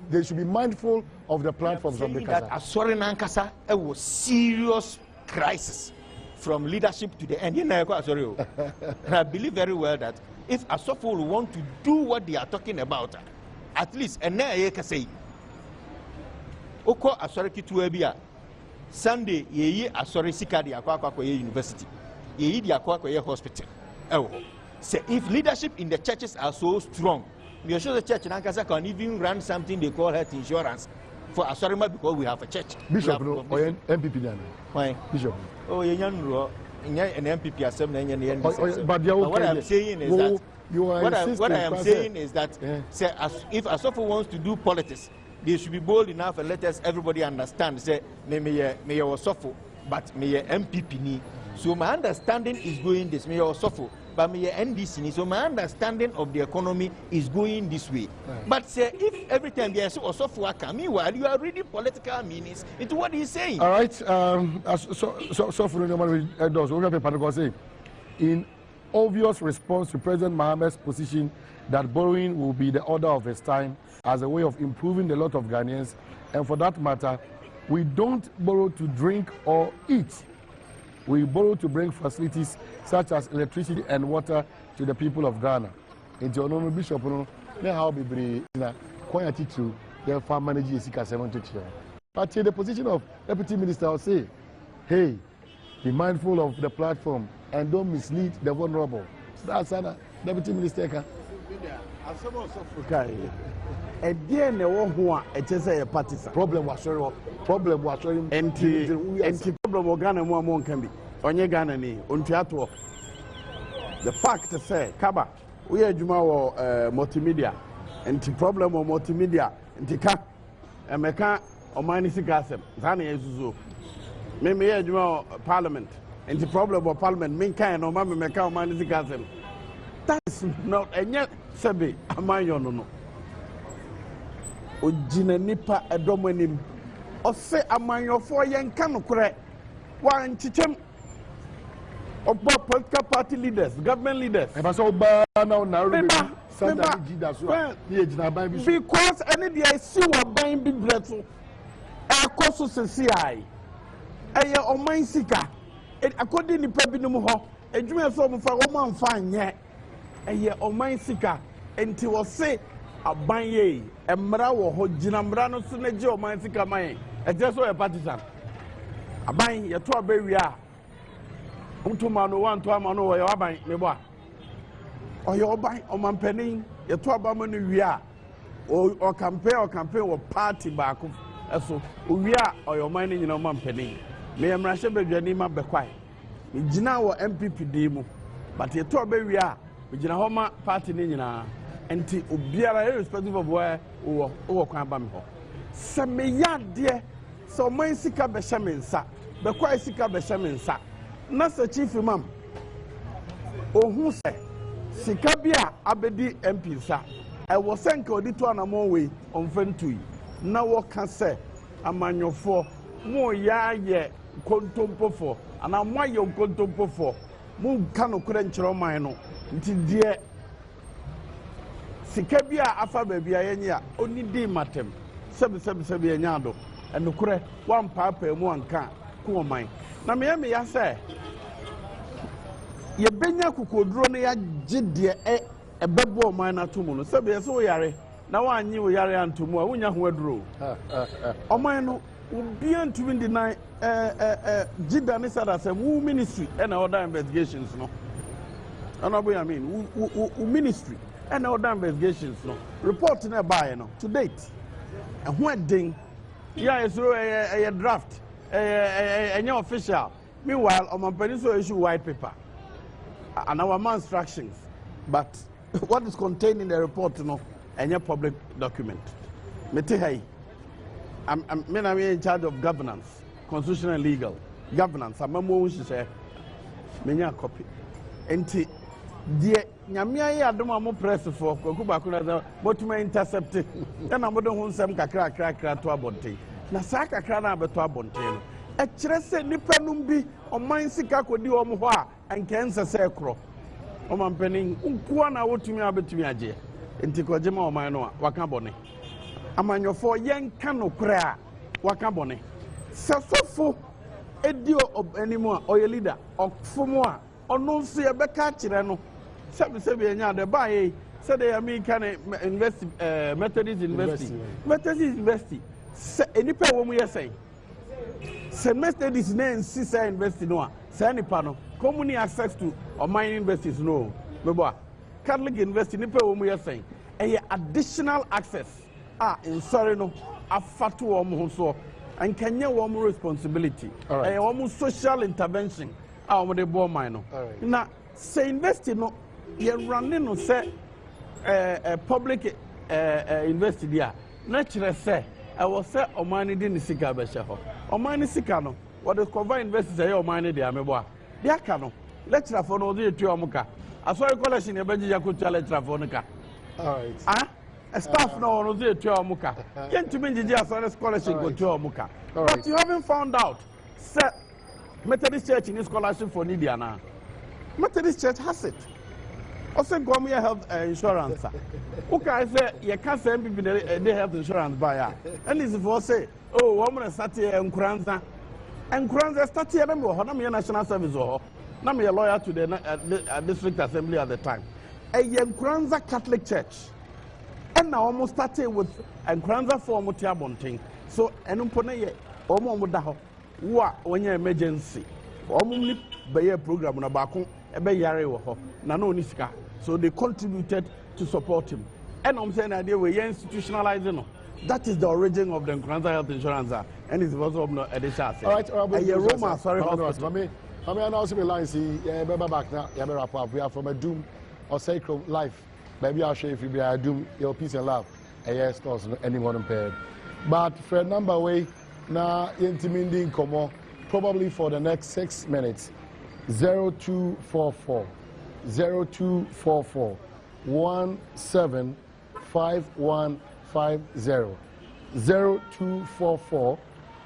they should be mindful of the platforms of the Kasa. Sorry, Nankasa, it was serious crisis from leadership to the end. And I believe very well that if Asofo will want to do what they are talking about, at least, and now I can say, Oko Asoriki to Ebia, Sunday, ye Asori Sika, the Aqua University, ye the Aqua Hospital. Oh, say if leadership in the churches are so strong, we are sure the church in Ankasa can even run something they call health insurance for Asorima because we have a church. Bishop, no, or MPP. Why? Bishop. Oh, an MPP assembly. But what I'm saying is that What I am saying is that say, if Asofo wants to do politics, they should be bold enough and let us everybody understand. Say, me Asofo, but me MPP ni. So my understanding is going this. Me Asofo, but me NDC ni. So my understanding of the economy is going this way. But say, if every time there is Asofo coming, while you are reading political meanings into what he's saying. All right. So for the does we have a say in obvious response to President Mohammed's position that borrowing will be the order of his time as a way of improving the lot of Ghanaians, and for that matter, we don't borrow to drink or eat. We borrow to bring facilities such as electricity and water to the people of Ghana. In the Honorable Bishop, how be na quantity to the farm manager is 70. But the position of Deputy Minister will say, hey, be mindful of the platform and don't mislead the vulnerable. That's an Deputy Minister. Problem was showing. Problem was showing. Anti problem Ghana more can be. Onye Ghana ni untiato. The fact say Kaba we are Juma multimedia. Anti problem or multimedia. Anti ka emeka omani sikasem. Zani ezuzo. Me Juma Parliament. And the problem of Parliament, me kind of mamma make out money. That's not a yet sabi. Am I no? Ojina nipa Adomanim. Or say, am I your 4 young canoe correct? One chichem of political party leaders, government leaders. I was all bad now. Because any day I see what buying big breadful. I cost to CI. I on my sika. According to Pebinum Ho, a dream from Woman fine yet. A year on my sika, and he will say, a banye, a marawo, Jinambrano Sunejo, my sika, my, a just a partisan. A buying your 12 baby are. Untumano, 1 time on over your buying, me boy. Or your buying on my penny, your 12 money we are. Or campaign or party back. So we are or your mining in a man penny. Me am Rashabe Janima Bequai. We jina wa MPP demo, but ye to be we are. We jina homa party nina. Enti obiara irrespective of where or kwan ba me ho. Se me ya de so man sika be hye me nsa. Bequai sika be hye me nsa. Na se chief imam. Ohun se sika bia abedi MP nsa. E wo senka odi to anamon we onfentui. Na wo ka se amanyofo mo ya ye kontompo for and I'm why you kontompo for mo kan okure nkyero man no nti die sika bia afa ba bia yenya oni di matem sebi yenya do enukure wan papa mu anka ko man na me ya say ye benya kokoduro no ya gide ebebo man na to mu no sebi so yare na wanyi wo yare antomu a wonya ho aduro o man no Ubian to win deny Jidani said as a ministry and other investigations. No, I mean, ministry and other investigations. No, reporting a buy no to date. And what ding, yeah, it's a draft, a new official. Meanwhile, on my peninsula issue white paper and our instructions. But what is contained in the report, no, and your public document. I'm in charge of governance, constitutional and legal governance. I'm a say, many copy. And the Yamia Adom press for Kokubakuna, but my intercepted. Then I'm going to some crack to a bonte. Nasaka crana beto bonte. A tresse nipanumbi on mine sika could do omwa and cancer sacro. O man penning, Unkuana would to me a bit to me a jay. And Tikojima or mine, Wakabone. Amanyo for young cano crea wakabone. Safofo edio of anymore or your leader or fumwa or no see a becachire no. Sabi enya de buy said they are me can invest Methodist University. Methodist University. Any pair when we are saying. Semester is name Sisa University no. Say any panel. Community access to or mining universities no. Meboa. Catholic University any pair when we are saying. A additional access. In sorry no afatu omo so and kenya omo responsibility omo social intervention omo de bo man no na say invest no you're running no say public university there. Naturally say I was say Omani didn't sika be sheho. Omani sika no what the cover university say Omani dey amebo. Dia ka no lecturer for no dey tu omuka. Asori college ni be jija ko tu lecturer for no ka. All right. A staff no dey tu omuka. Yen to me jija asori scholarship go tu omuka. But you haven't found out say Methodist Church in scholarship for Nidia now. Methodist Church has it. Also, Gwamia health insurance. Okay, say you can't say MPP they health insurance buyer. And this for say, oh, woman start here and Kranza. And Kranza start here, I'm a national service or I'm a lawyer to the district assembly at the time. A young Kranza Catholic Church. And now almost started with and Kranza for Mutia Bonting. So, and Umpone, Omo Mudaho, when you're emergency. Omni Bayer program on a Bakun, a Bayare or Nano Niska. So they contributed to support him. And I'm saying that they were institutionalizing. That is the origin of the Nkranza Health Insurance, and it's also of Edisha. All right, Roma, sorry, I also be lying. See, back now. We are from Adom or Sacred Life. Maybe I'll show you if you be Adom, your peace and love. Yes, stores anyone impaired. But for number way now, intimidating come on. Probably for the next 6 minutes. 0244 175150 0244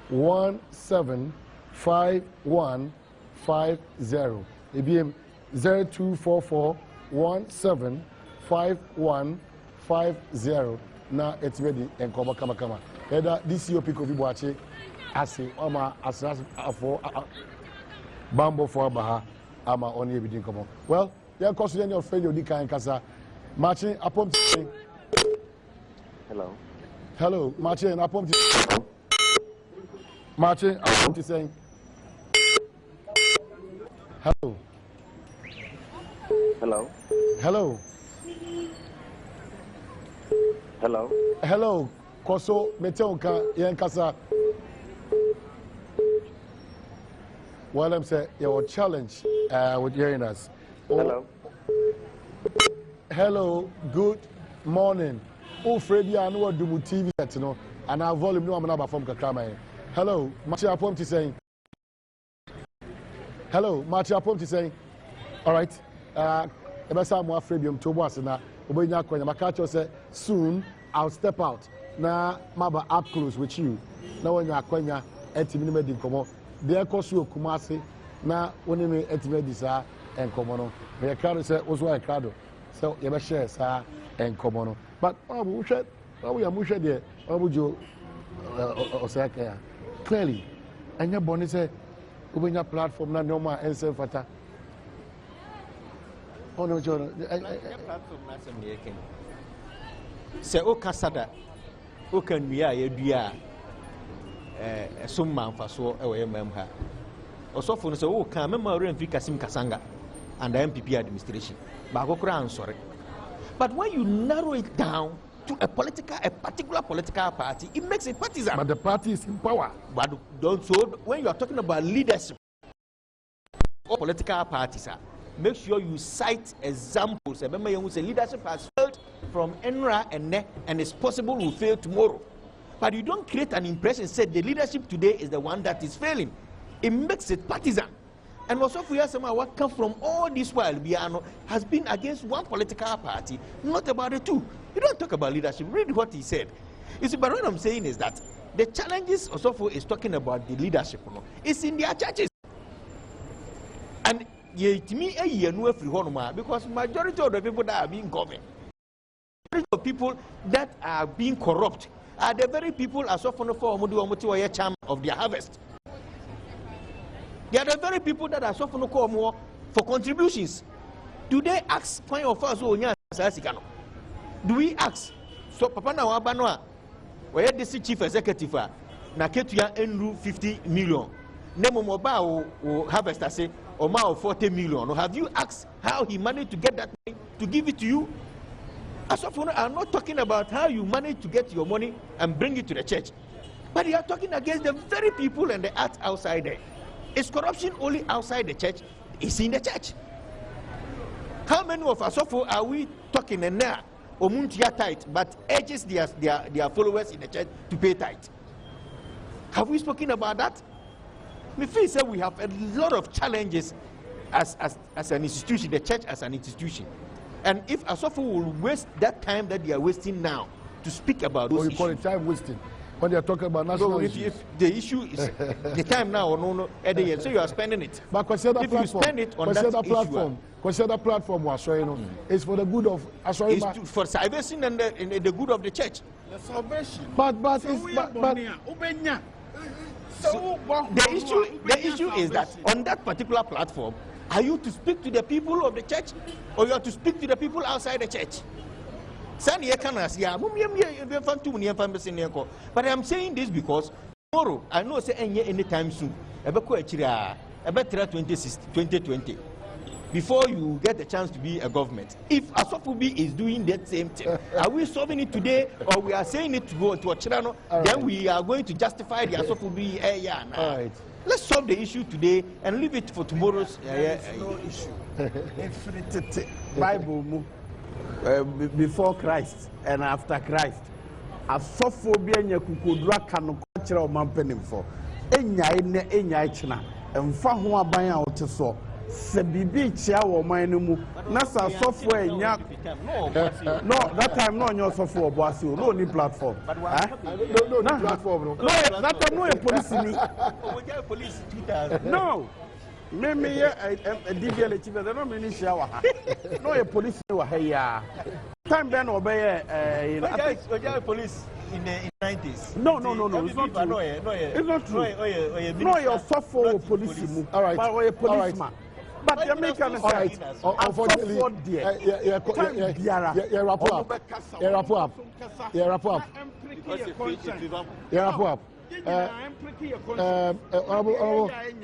175150 ABM 0244 175150 na it's ready and kama either this year pick of Ibuache ase ama asras afo bambo for baha ama oni ebidin komo well yeah cause you your friend odi kan kasa marching upon hello marching upon marching upon saying hello koso meteonka yen kasa. Well, I'm saying your challenge with hearing us. Hello, good morning. Oh, Freddie, I know do TV yet, you know, and our volume no I'm from Kakama. Hello, Machi Apom to saying. Hello, Machi Apom to saying. All right. Ebe sa mo Freddie to was na obonya kwanya makacho say soon I'll step out. Na maba up close with you. Na wonya kwanya etimi ni medi komo. There cost you Kumasi na when me etimedisa and comono. The crowd said was why crowd. So you ever share sa and comono. But we are mushed there. Would you Osaka? Clearly, and your bonnet say, open your platform na no more and self fata. Oh no, John. Say, O Casada, O can we are a some man for so away member. Also, for so, oh, can remember Kasim Kasanga and the MPP administration. Bagokran, sorry. But when you narrow it down to a particular political party, it makes it partisan. But the party is in power. But don't so when you are talking about leadership or political parties, make sure you cite examples. Remember, you say leadership has failed from NRA and it's possible will fail tomorrow. But you don't create an impression, say the leadership today is the one that is failing. It makes it partisan. And also, for you, someone what come from all this while, Biano has been against one political party, not about the two. You don't talk about leadership. Read what he said. You see, but what I'm saying is that the challenges also is talking about the leadership. It's in their churches. And to me, because majority of the people that are being governed, of people that are being corrupt, are the very people as often for charm of their harvest. They are the very people that are often call more for contributions. Do they ask point of us? Do we ask? So Papa na wabanoa, where this chief executive na ketuya enru 50 million. Nemo moba o harvester say or ma 40 million. Have you asked how he managed to get that money to give it to you? As of now, I'm not talking about how you manage to get your money and bring it to the church. But you are talking against the very people and the arts outside there. Is corruption only outside the church? It's in the church. How many of us are we talking and now? Omuntia tithe, but urges their followers in the church to pay tithe. Have we spoken about that? We feel that we have a lot of challenges as an institution, the church as an institution. And if Asofo will waste that time that they are wasting now to speak about those issues. Call it time wasting when they are talking about national issues. If the issue is the time now or no, so you are spending it. But consider if platform, you spend it on that issue, consider platform was showing it's for the good of it's for salvation and the good of the church. The salvation. But so the issue is that on that particular platform, are you to speak to the people of the church or you are to speak to the people outside the church? But I'm saying this because tomorrow, I know say anytime soon, about 2020, before you get the chance to be a government, if Asofubi is doing that same thing, are we solving it today or we are saying it to go to Ochirano, then we are going to justify the Asofubi? All right. Let's solve the issue today and leave it for tomorrow's no issue. Bible before Christ and after Christ. Asophobia nya kukodura kanu kwachira o mampenim for. Enya china. Emfa ho aban a wote so. Se bibi chia wo man no mu. Na sa sofo enya. No, that time no nya sofo oboase o. No ni platform. No platform no. No, that time no a police ni. Police 2000. No. Me a DBL chief no me ni share wa ha. No a police wa ha ya. Time ben obey police in the 90s. No. It's not true. It's not true. No, you're for police. All right. But a policeman. But the American is right. Unfortunately,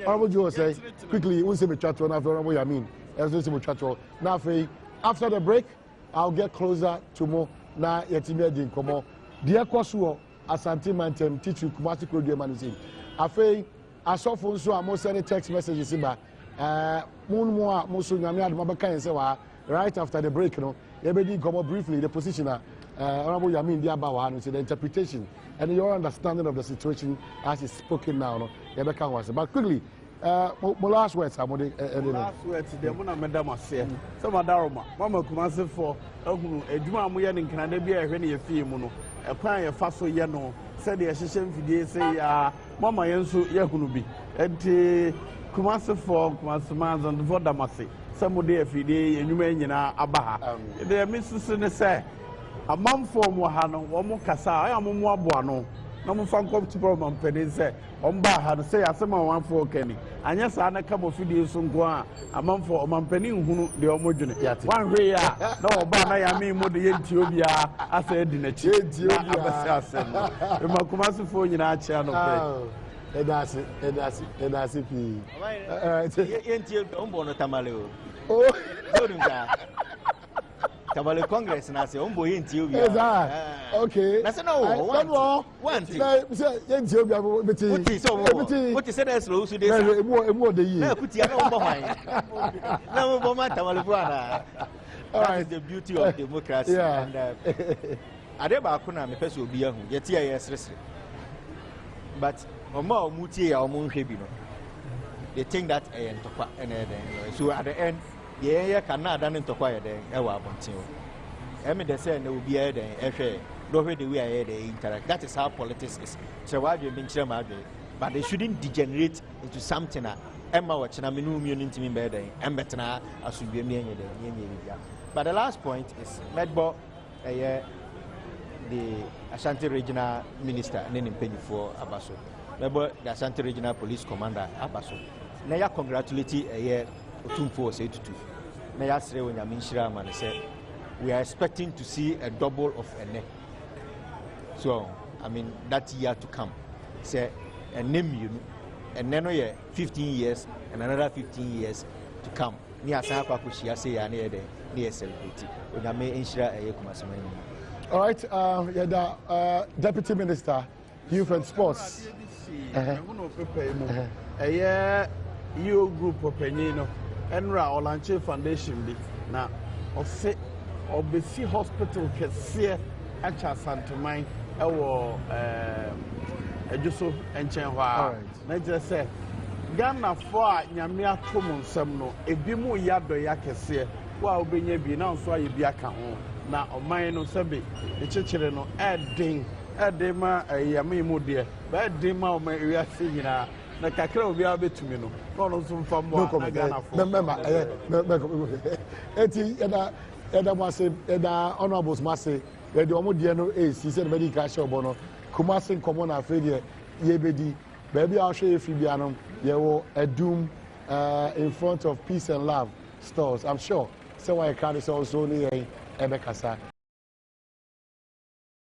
Honorable Joe say quickly, we say me chat on Honorable Yamin. Now, after the break, I'll get closer to more. Na yetimi adi nkomo de kwaso asante mantem teacher Kumasi Kodie Manusin afei asofo nso a mo send text messages ba mo a mo so nyame adoma be kan say wa right after the break no ye be di nkomo briefly the position Honorable Yamin dia ba wa no say the interpretation and your understanding of the situation as is spoken now no ye be kan wa say but quickly mo last words amode last words de mo na medam ase so madaroma mama Kumasi for ehunu edwuma mo ye ne nkana bia ehwe ne ye fie mu no ekwan ye fa so ye no said ye hyehyɛ mfidie say ya mama ye nso ye hunu bi enti Kumasi for Kumasi manzo for damase say mo de afidie enwuma nyina aba ha de misisi ne say amamfo mo ha no wo mo kasa aya mo mo aboa no na mo fa nkom to problem pedi say omba ha no say asema wanfo kani anya sa na ka mo fidie so nko a amamfo omampani nhunu de omodwene wan hwe ya na oba na ya me mo de yenti obia asa edi na chi abase ase no e Kumasi fo nyina a chia no pe edasi pi yenti ombo no tamale o oh Tamale Congress na say ombo yenti obi okay na say no one thing say yenti obi beti what say that slow so dey emu de yi na kuti na ombo hwan na ombo ma tamale buana that is the beauty of democracy and adeba akuna me pese obi ahu yeti ya sresre but omo omutie ya omo nhwe bi no they think that entokwa so at the end yeah Canada and Tokwa then ewa abontin emi de say na obi e den ehwe do hwe the way I dey interact. That is how politics is. So why do you mean but they shouldn't degenerate into something emma watch na menu immunity me be den embetena asubie me enye den but the last point is medbo the Ashanti regional minister and then for Abaso medbo the Ashanti regional police commander Abaso na ya congratulate Otumfo say to na yasre onyame nhira man say we are expecting to see a double of ene so I mean that year to come say ene you and then 15 years and another 15 years to come ni asan akwa koshia say ya na ye den na celebrate onyame nhira Kumasi. All right Deputy Minister Youth and Sports you group of Penino Enra Olanche Foundation bi na ɔse ɔbɛsi hospital kɛseɛ akyɛ asanteman ɛwɔ adwo nkyɛn hɔ a na kyerɛ sɛ Ghanafoɔ a nyame ato mo nsɛm no ebi mu yɛ adɔyɛ akɛseɛ wo a wobɛnya bi na nso ayɛ bi aka ho na ɔman no sɛbe ɛkyekyere no ɛden ma yɛme mu deɛ bɛɛden ma ɔma ewiase nyinaa na kakra obiara bɛtumi no na ɔno nso mfa mmoa na Ghanafoɔ eti ɛda mo ase ɛda honourables mo ase yɛde ɔmo deɛ no ɛsi sɛ no bɛdi ka hyɛ ɔbɔ no Kumasi nkɔmmɔ na afei deɛ yɛbɛdi baabi a ɔhwɛ yɛfiri bia no yɛwɔ Adom in front of Peace and Love stores. I'm sure sɛ wɔayɛ ka de sɛ ɔso ne yɛn ɛbɛkasa